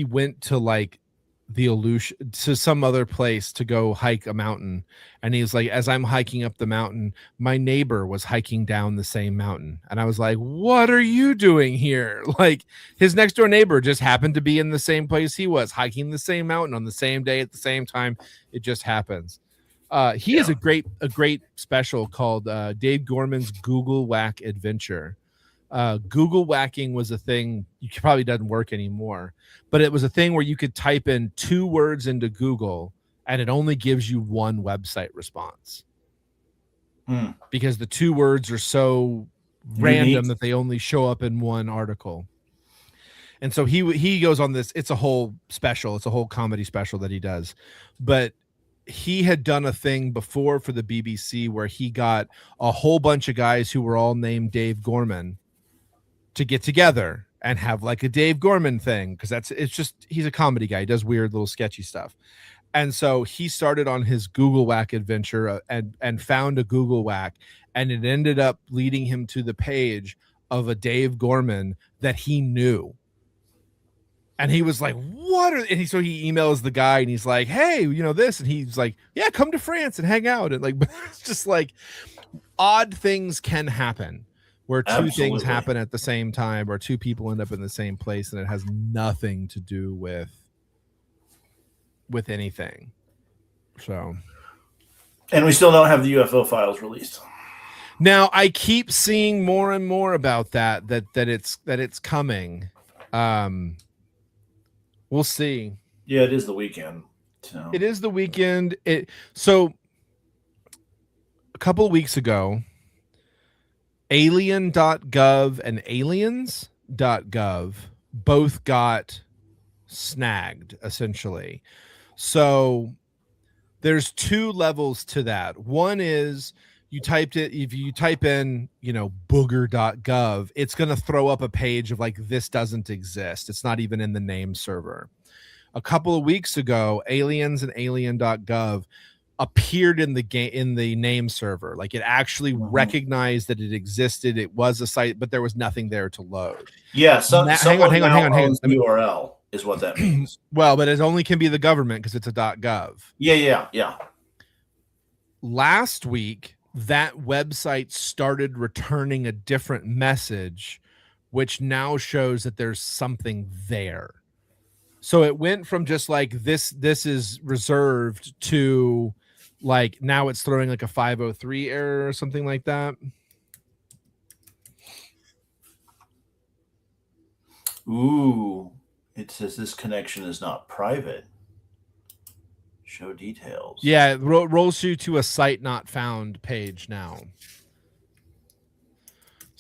went to like the illusion to some other place to go hike a mountain, and he's like, as I'm hiking up the mountain, my neighbor was hiking down the same mountain, and I was like, what are you doing here? Like, his next door neighbor just happened to be in the same place he was, hiking the same mountain on the same day at the same time. It just happens. He has a great special called Dave Gorman's Google Whack Adventure. Google whacking was a thing. You probably doesn't work anymore, but it was a thing where you could type in 2 words into Google and it only gives you one website response because the 2 words are so random that they only show up in one article. And so he goes on this. It's a whole special. It's a whole comedy special that he does, but he had done a thing before for the BBC where he got a whole bunch of guys who were all named Dave Gorman to get together and have like a Dave Gorman thing, because he's a comedy guy. He does weird little sketchy stuff. And so he started on his Google Whack adventure and found a Google Whack, and it ended up leading him to the page of a Dave Gorman that he knew. And he was like, so he emails the guy and he's like, hey, this, and he's like, yeah, come to France and hang out. And like, it's just like odd things can happen where two things happen at the same time, or 2 people end up in the same place, and it has nothing to do with anything. So, and we still don't have the UFO files released. Now I keep seeing more and more about that it's coming. We'll see. Yeah, it is the weekend. So. It is the weekend. So a couple of weeks ago, alien.gov and aliens.gov both got snagged, essentially. So there's 2 levels to that. One is if you type in, booger.gov, it's going to throw up a page of like, this doesn't exist. It's not even in the name server. A couple of weeks ago, aliens and alien.gov appeared in the name server. Like, it actually recognized that it existed. It was a site, but there was nothing there to load. Yeah. Hang on. URL is what that means. Well, but it only can be the government because it's a .gov. Yeah. Last week, that website started returning a different message, which now shows that there's something there. So it went from just like this is reserved to like now it's throwing like a 503 error or something like that. Ooh, it says this connection is not private. Show details. Yeah, it rolls you to a site not found page now.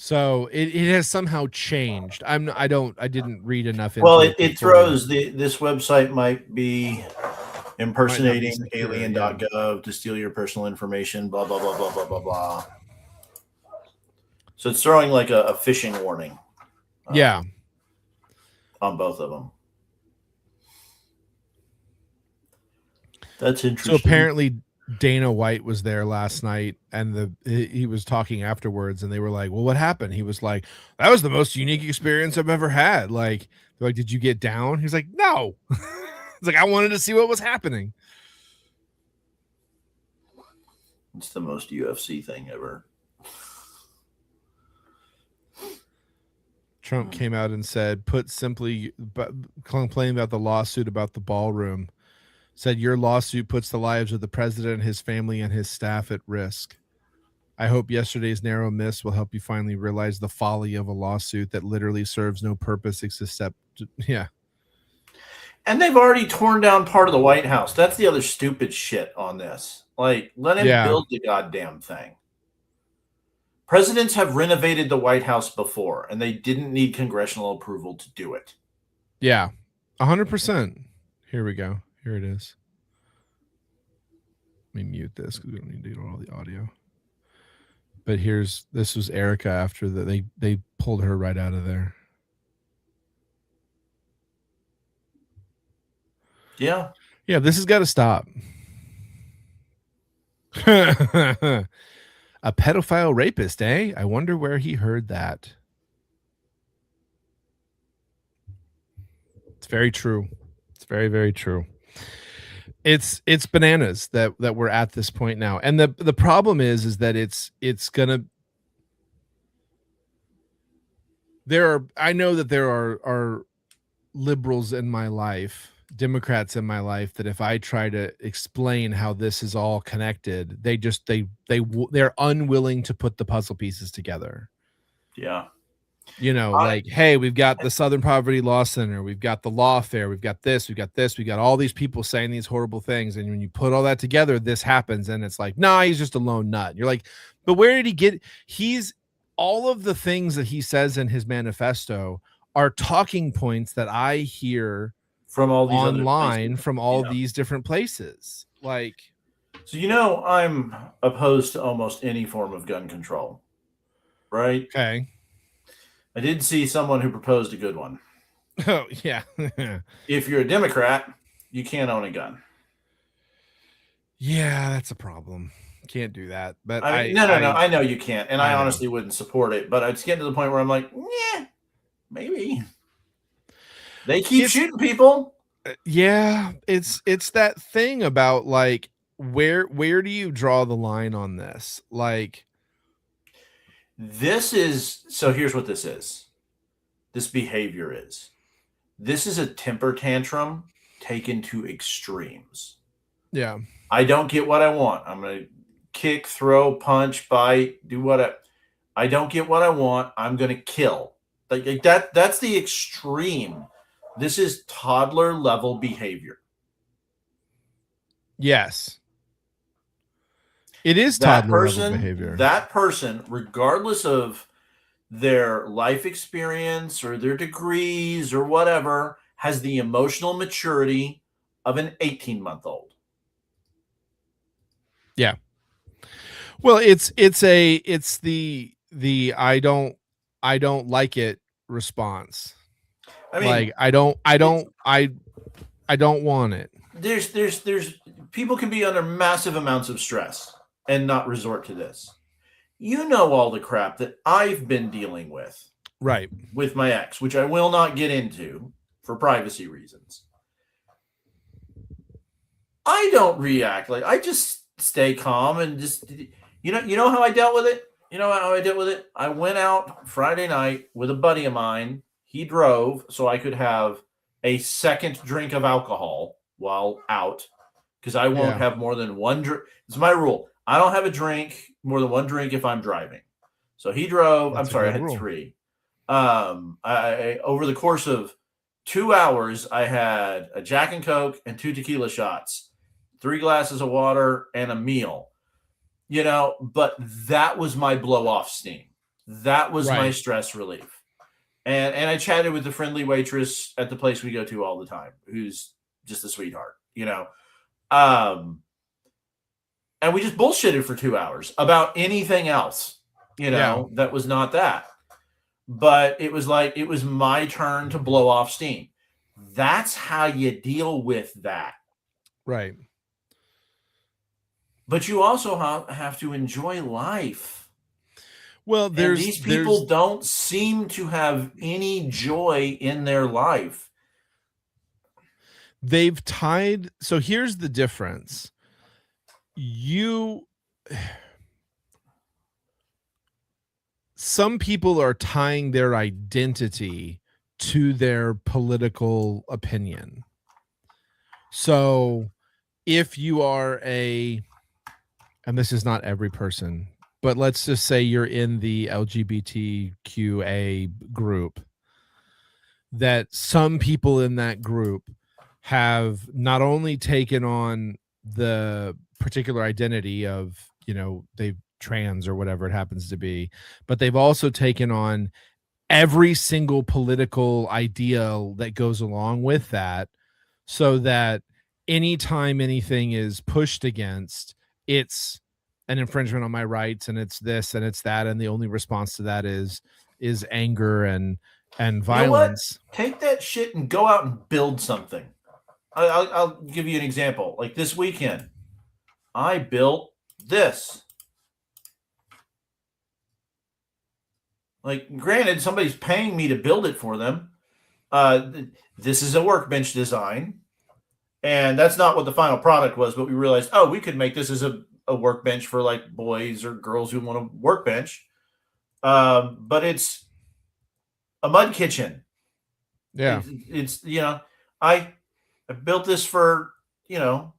So it has somehow changed. I didn't read enough into Well, it. it throws this website might be impersonating secure, alien.gov to steal your personal information, blah, blah, blah, blah, blah, blah, blah. So it's throwing like a phishing warning. Yeah. On both of them. That's interesting. So apparently Dana White was there last night, and he was talking afterwards, and they were like, well, what happened? He was like, that was the most unique experience I've ever had. Like, they're like, did you get down? He's like, no. It's like, I wanted to see what was happening. It's the most UFC thing ever. Trump came out and said, put simply, but complaining about the lawsuit about the ballroom, said your lawsuit puts the lives of the president, his family, and his staff at risk. I hope yesterday's narrow miss will help you finally realize the folly of a lawsuit that literally serves no purpose except, yeah. And they've already torn down part of the White House. That's the other stupid shit on this. Like, let him build the goddamn thing. Presidents have renovated the White House before, and they didn't need congressional approval to do it. Yeah, 100%. Here we go. Here it is. Let me mute this because we don't need to do all the audio. But this was Erica after they pulled her right out of there. Yeah. Yeah, this has got to stop. A pedophile rapist, eh? I wonder where he heard that. It's very true. It's very, very true. It's bananas that we're at this point now. And the problem is that it's gonna I know that there are liberals in my life, Democrats in my life, that if I try to explain how this is all connected, they're unwilling to put the puzzle pieces together. Yeah. You know, like, hey, we've got the Southern Poverty Law Center, we've got the lawfare, we've got this, we got all these people saying these horrible things, and when you put all that together, this happens, and it's like, nah, he's just a lone nut. You're like, but where did he get? All of the things that he says in his manifesto are talking points that I hear from all these online from all these different places. Like, so I'm opposed to almost any form of gun control, right? Okay. I did see someone who proposed a good one. Oh, yeah. If you're a Democrat, you can't own a gun. Yeah, that's a problem. Can't do that. But I mean, no. I know you can't, and I honestly wouldn't support it. But it's getting to the point where I'm like, yeah, maybe. They keep shooting people. Yeah, it's that thing about like where do you draw the line on this? Like, here's what this is. This behavior is. This is a temper tantrum taken to extremes. Yeah. I don't get what I want. I'm going to kick, throw, punch, bite, do what I don't get what I want. I'm going to kill. Like that's the extreme. This is toddler level behavior. Yes. It is toddler level behavior. That person, regardless of their life experience or their degrees or whatever, has the emotional maturity of an 18-month-old. Yeah. Well, it's the I don't like it response. I mean, like I don't want it. There's people can be under massive amounts of stress and not resort to this. You know all the crap that I've been dealing with. Right. With my ex, which I will not get into for privacy reasons. I don't react. Like, I just stay calm and just, you know how I dealt with it? You know how I dealt with it? I went out Friday night with a buddy of mine. He drove so I could have a second drink of alcohol while out because I won't have more than one drink. It's my rule. I don't have a drink, more than one drink if I'm driving. So he drove. I had rule. 3. I over the course of 2 hours, I had a Jack and Coke and 2 tequila shots, 3 glasses of water, and a meal. But that was my blow off steam. That was my Right. stress relief. And I chatted with the friendly waitress at the place we go to all the time, who's just a sweetheart, you know. And we just bullshitted for 2 hours about anything else, you know, that was not that. But it was like, it was my turn to blow off steam. That's how you deal with that. Right. But you also have to enjoy life. Well, And these people don't seem to have any joy in their life. They've tied. So here's the difference. Some people are tying their identity to their political opinion. So if you are and this is not every person, but let's just say you're in the LGBTQA group, that some people in that group have not only taken on the particular identity of, you know, they've trans or whatever it happens to be, but they've also taken on every single political ideal that goes along with that, so that anytime anything is pushed against, it's an infringement on my rights, and it's this and it's that, and the only response to that is anger and violence. You know what? Take that shit and go out and build something. I'll give you an example. Like this weekend, I built this. Like, granted, somebody's paying me to build it for them. This is a workbench design. And that's not what the final product was, but we realized, oh, we could make this as a workbench for like boys or girls who want a workbench. But it's a mud kitchen. Yeah. It's you know, I built this for, you know,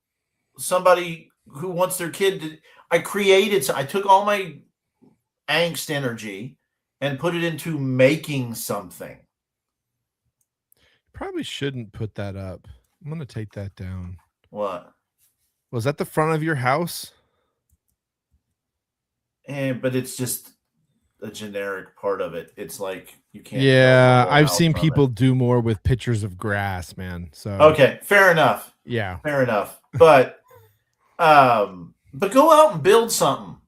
somebody who wants their kid to. I took all my angst energy and put it into making something. Probably shouldn't put that up. I'm going to take that down. What? Was that the front of your house? But it's just a generic part of it. It's like you can't. Yeah, I've seen people do more with pictures of grass, man. So okay, fair enough. Yeah, fair enough. But go out and build something.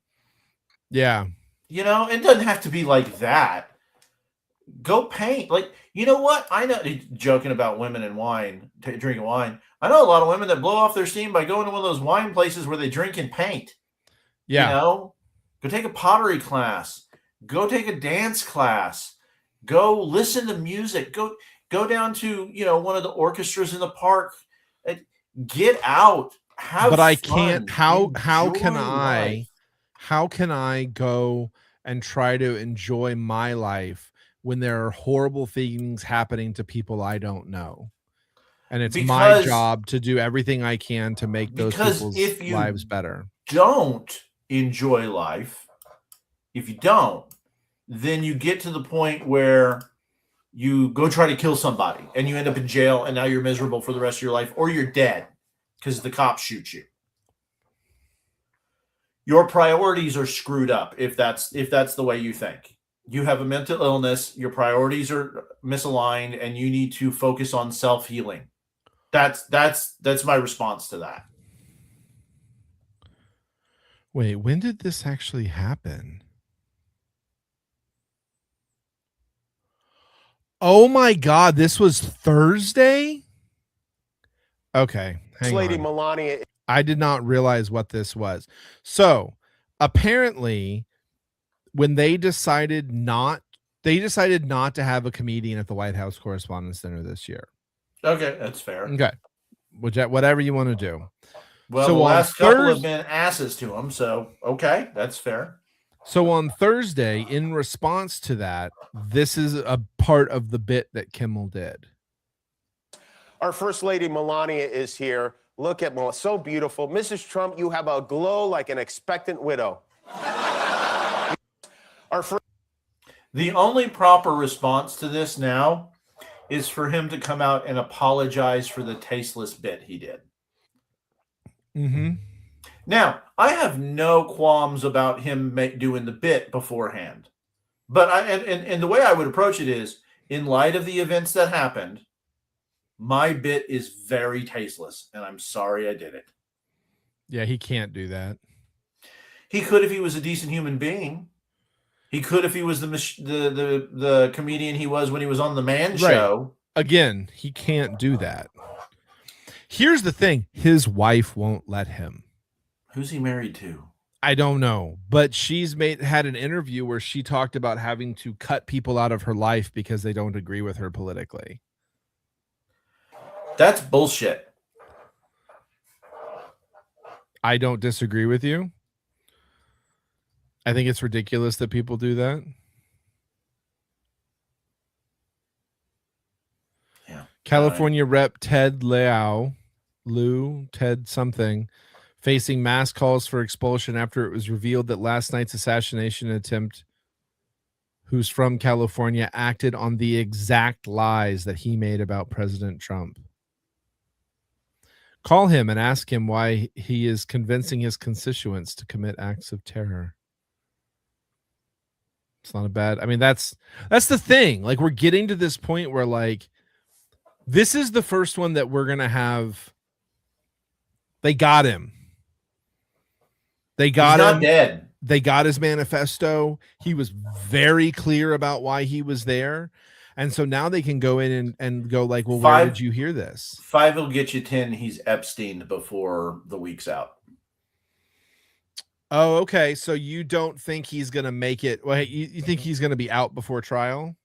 Yeah, you know, it doesn't have to be like that. Go paint. Like, you know what? I know, joking about women and wine, drinking wine. I know a lot of women that blow off their steam by going to one of those wine places where they drink and paint. Yeah. You know, go take a pottery class. Go take a dance class. Go listen to music. Go down to, you know, one of the orchestras in the park. Get out. Have but I fun. can't. How can life. how can I go and try to enjoy my life when there are horrible things happening to people I don't know? And it's my job to do everything I can to make those people's lives better. Don't enjoy life. If you don't, then you get to the point where you go try to kill somebody and you end up in jail and now you're miserable for the rest of your life, or you're dead because the cops shoot you. Your priorities are screwed up if that's the way you think. You have a mental illness, your priorities are misaligned, and you need to focus on self-healing. That's my response to that. Wait, when did this actually happen? Oh my God, this was Thursday? Okay, hang Lady on. Melania. I did not realize what this was. So apparently when they decided not to have a comedian at the White House Correspondents' Dinner this year. Okay, that's fair. Okay. Whatever you want to do. Well, so the last couple have been asses to him, so okay, that's fair. So on Thursday, in response to that, this is a part of the bit that Kimmel did. Our First Lady Melania is here. Look at Melania, so beautiful. Mrs. Trump, you have a glow like an expectant widow. The only proper response to this now is for him to come out and apologize for the tasteless bit he did. Mm-hmm. Now, I have no qualms about him doing the bit beforehand. But and the way I would approach it is, in light of the events that happened, my bit is very tasteless, and I'm sorry I did it. Yeah, he can't do that. He could if he was a decent human being. He could if he was the comedian he was when he was on the Man Show. Again, he can't do that. Here's the thing: his wife won't let him. Who's he married to? I don't know, but she's had an interview where she talked about having to cut people out of her life because they don't agree with her politically. That's bullshit. I don't disagree with you. I think it's ridiculous that people do that. Yeah. California Rep. Ted Ted something, facing mass calls for expulsion after it was revealed that last night's assassination attempt, who's from California, acted on the exact lies that he made about President Trump. Call him and ask him why he is convincing his constituents to commit acts of terror. It's not a bad. I mean, that's the thing. Like, we're getting to this point where, like, this is the first one that we're going to have. They got him. They got him. He's not dead. They got his manifesto. He was very clear about why he was there. And so now they can go in and go like, well, where did you hear this? 5 will get you 10. He's Epstein before the week's out. Oh, okay. So you don't think he's going to make it? Well, you think he's going to be out before trial?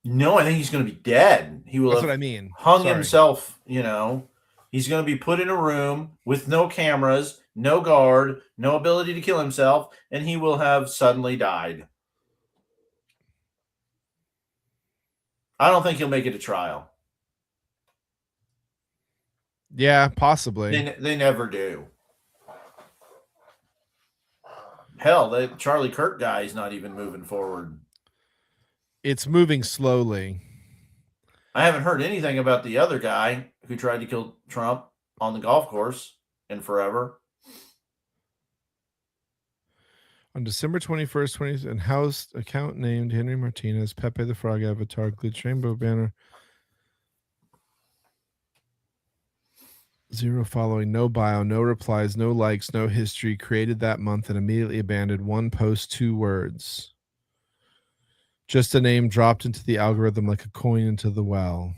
No, I think he's going to be dead. He will. That's what I mean. Hung himself. You know, he's going to be put in a room with no cameras, no guard, no ability to kill himself, and he will have suddenly died. I don't think he'll make it to trial. Yeah, possibly. They never do. Hell, the Charlie Kirk guy is not even moving forward. It's moving slowly. I haven't heard anything about the other guy who tried to kill Trump on the golf course in forever. On December 21st, 20, and house account named Henry Martinez, Pepe the Frog avatar, glitch rainbow banner. 0 following, no bio, no replies, no likes, no history. Created that month and immediately abandoned. 1 post, 2 words. Just a name dropped into the algorithm like a coin into the well.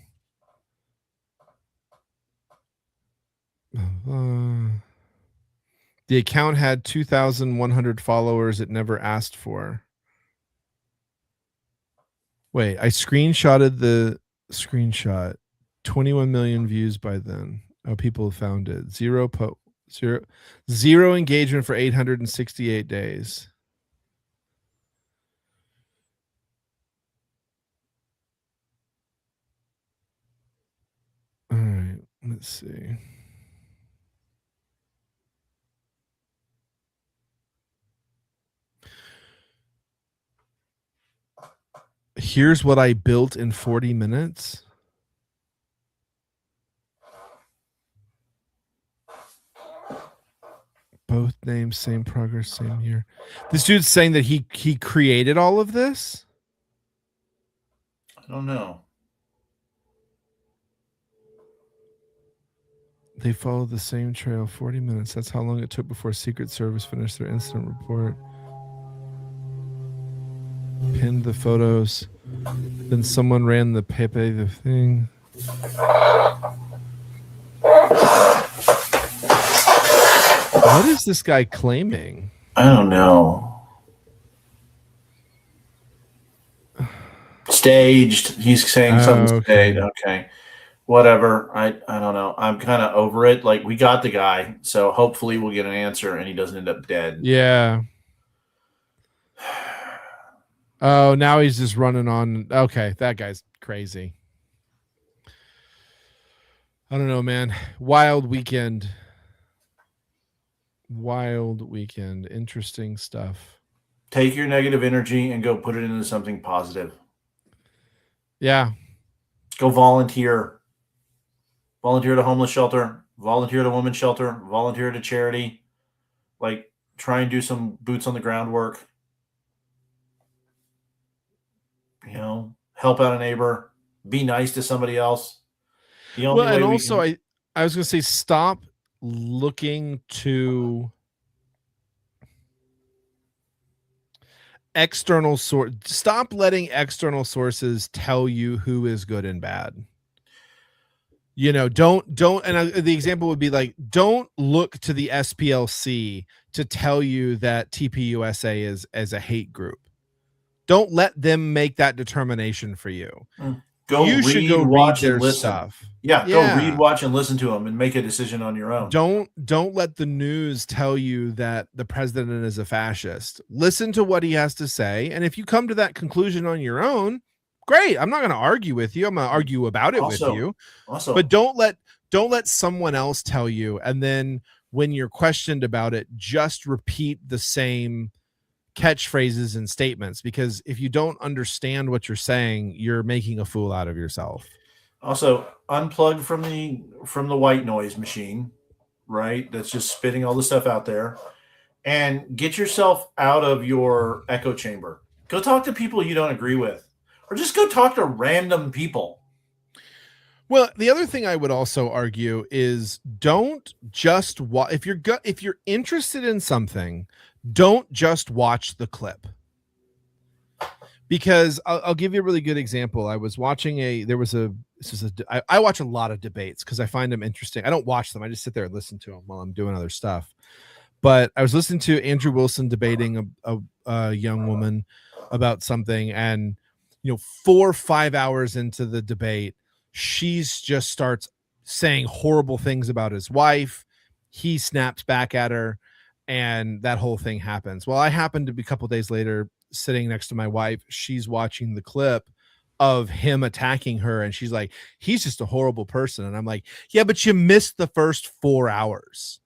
The account had 2,100 followers it never asked for. Wait, I screenshotted the screenshot. 21 million views by then. Oh, people have found it. Zero engagement for 868 days. All right, let's see. Here's what I built in 40 minutes. Both names, same progress, same year. This dude's saying that he created all of this? I don't know. They followed the same trail 40 minutes. That's how long it took before Secret Service finished their incident report. Pinned the photos. Then someone ran the Pepe the thing. What is this guy claiming? I don't know. Staged. He's saying something staged. Okay. Whatever. I don't know. I'm kind of over it. Like, we got the guy, so hopefully we'll get an answer and he doesn't end up dead. Yeah. Oh, now he's just running on. Okay, that guy's crazy. I don't know, man. Wild weekend. Interesting stuff. Take your negative energy and go put it into something positive. Yeah. Go volunteer. Volunteer at a homeless shelter. Volunteer at a women's shelter. Volunteer at a charity. Like, try and do some boots on the ground work. help out a neighbor, be nice to somebody else. The only Well, way and we also can, I was going to say, stop looking to external source. Stop letting external sources tell you who is good and bad. Don't. And the example would be like, don't look to the SPLC to tell you that TPUSA is as a hate group. Don't let them make that determination for you. You should go read their stuff. Yeah, go read, watch, and listen to them, and make a decision on your own. Don't let the news tell you that the president is a fascist. Listen to what he has to say, and if you come to that conclusion on your own, great. I'm not going to argue with you. I'm going to argue about it with you. But don't let someone else tell you, and then when you're questioned about it, just repeat the same catchphrases and statements, because if you don't understand what you're saying, you're making a fool out of yourself. Also, unplug from the white noise machine, right? That's just spitting all the stuff out there, and get yourself out of your echo chamber. Go talk to people you don't agree with, or just go talk to random people. Well, the other thing I would also argue is, don't just if you're interested in something, don't just watch the clip. Because I'll give you a really good example. I was watching I watch a lot of debates because I find them interesting. I don't watch them. I just sit there and listen to them while I'm doing other stuff. But I was listening to Andrew Wilson debating a young woman about something, and 4 or 5 hours into the debate, she's just starts saying horrible things about his wife. He snaps back at her, and that whole thing happens. Well, I happened to be a couple days later sitting next to my wife. She's watching the clip of him attacking her, and she's like, he's just a horrible person. And I'm like, yeah, but you missed the first 4 hours.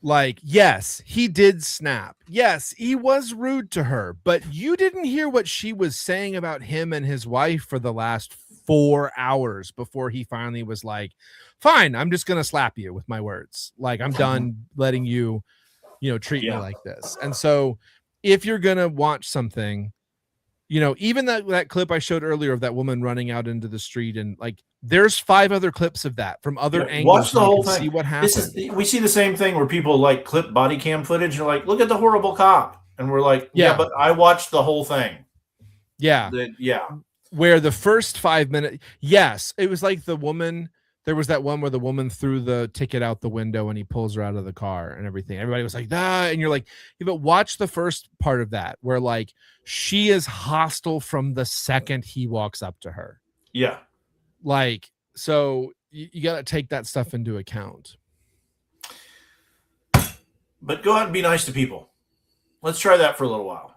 Like, yes, he did snap. Yes, he was rude to her, but you didn't hear what she was saying about him and his wife for the last 4 hours before he finally was like, fine, I'm just going to slap you with my words. Like, I'm done letting you, treat me like this. And so if you're going to watch something, even that clip I showed earlier of that woman running out into the street, and like, there's 5 other clips of that from other angles. Watch the whole thing. See what happens. We see the same thing where people like clip body cam footage. And you're like, look at the horrible cop. And we're like, yeah, but I watched the whole thing. Yeah. Where the first 5 minutes, yes, it was like the woman. There was that one where the woman threw the ticket out the window and he pulls her out of the car and everything. Everybody was like, ah, and you're like, yeah, but watch the first part of that where like she is hostile from the second he walks up to her. Yeah. Like, so you got to take that stuff into account. But go out and be nice to people. Let's try that for a little while.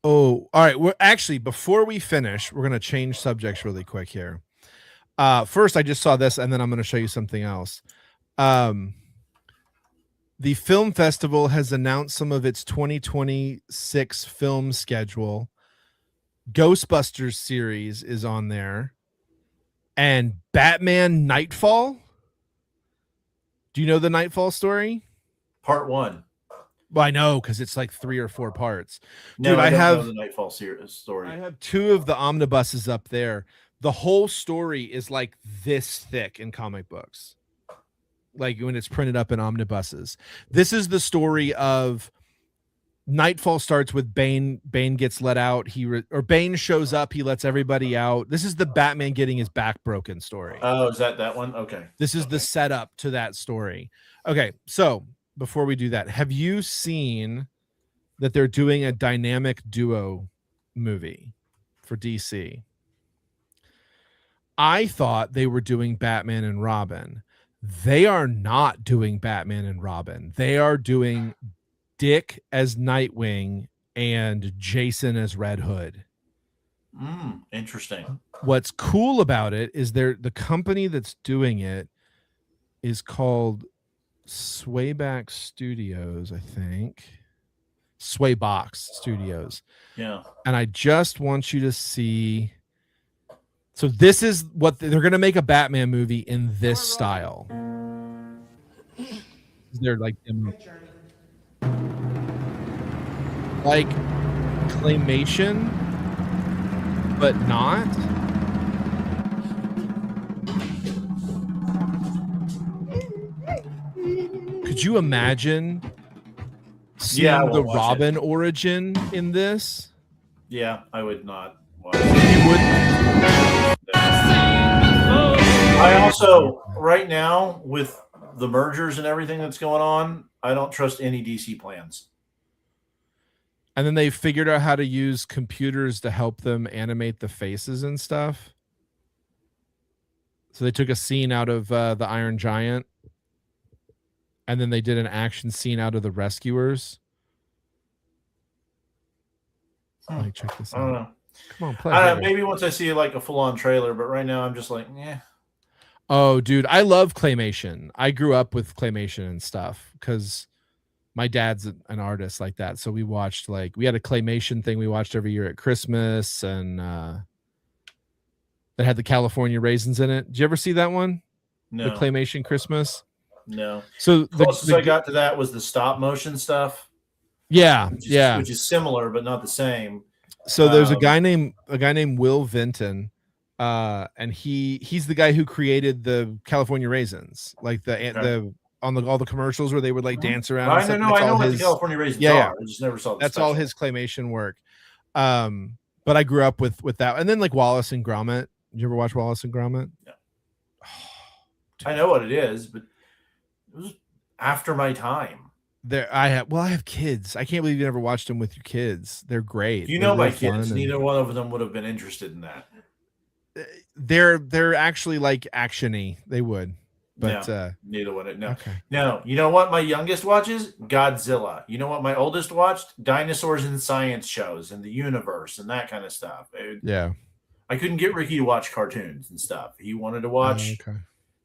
Oh, all right. We're actually, before we finish, we're going to change subjects really quick here. First, I just saw this, and then I'm going to show you something else. The film festival has announced some of its 2026 film schedule. Ghostbusters series is on there, and Batman Nightfall. Do you know the Nightfall story? Part 1. Well, I know, because it's like 3 or 4 parts. No, dude, I don't know the Nightfall story. I have 2 of the omnibuses up there. The whole story is like this thick in comic books, like when it's printed up in omnibuses. This is the story of Nightfall. Starts with Bane. Bane gets let out. Bane shows up. He lets everybody out. This is the Batman getting his back broken story. Oh, is that one? Okay. This is the setup to that story. Okay, so before we do that, have you seen that they're doing a dynamic duo movie for DC? I thought they were doing Batman and Robin. They are not doing Batman and Robin. They are doing Dick as Nightwing and Jason as Red Hood. Interesting. What's cool about it is the company that's doing it is called Swayback Studios, I think. Swaybox Studios. Yeah. And I just want you to see. So this is what they're going to make, a Batman movie in this style. They're like claymation. but not. Could you imagine seeing the Robin origin in this? Yeah, I would not watch You it. wouldn't. I also, right now, with the mergers and everything that's going on, I don't trust any DC plans. And then they figured out how to use computers to help them animate the faces and stuff. So they took a scene out of the Iron Giant, and then they did an action scene out of the Rescuers. Like, check this out. I don't know. Come on, play. I don't know, maybe once I see like a full-on trailer, but right now I'm just like, yeah. Oh, dude, I love claymation. I grew up with claymation and stuff because my dad's an artist like that. So we watched we had a claymation thing we watched every year at Christmas, and that had the California raisins in it. Did you ever see that one? No. The claymation Christmas? No. So the closest I got to that was the stop motion stuff. Yeah, which is similar but not the same. So there's a guy named Will Vinton, and he's the guy who created the California raisins, like the all the commercials where they would like dance around. I know what the California raisins are. I just never saw the That's special. all his claymation work. But I grew up with that, and then like Wallace and Gromit. Did you ever watch Wallace and Gromit? Yeah. I know what it is, but it was after my time. I have kids. I can't believe you never watched them with your kids. They're great. You know my kids. Neither one of them would have been interested in that. They're actually like actiony. They would, but neither one. No. Okay. No. You know what my youngest watches? Godzilla. You know what my oldest watched? Dinosaurs and science shows and the universe and that kind of stuff. Yeah. I couldn't get Ricky to watch cartoons and stuff. He wanted to watch.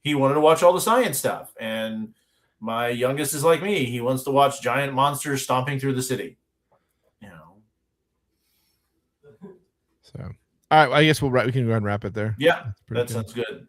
He wanted to watch all the science stuff, and my youngest is like me. He wants to watch giant monsters stomping through the city. You know. So, all right. I guess we can go ahead and wrap it there. Yeah, that sounds good.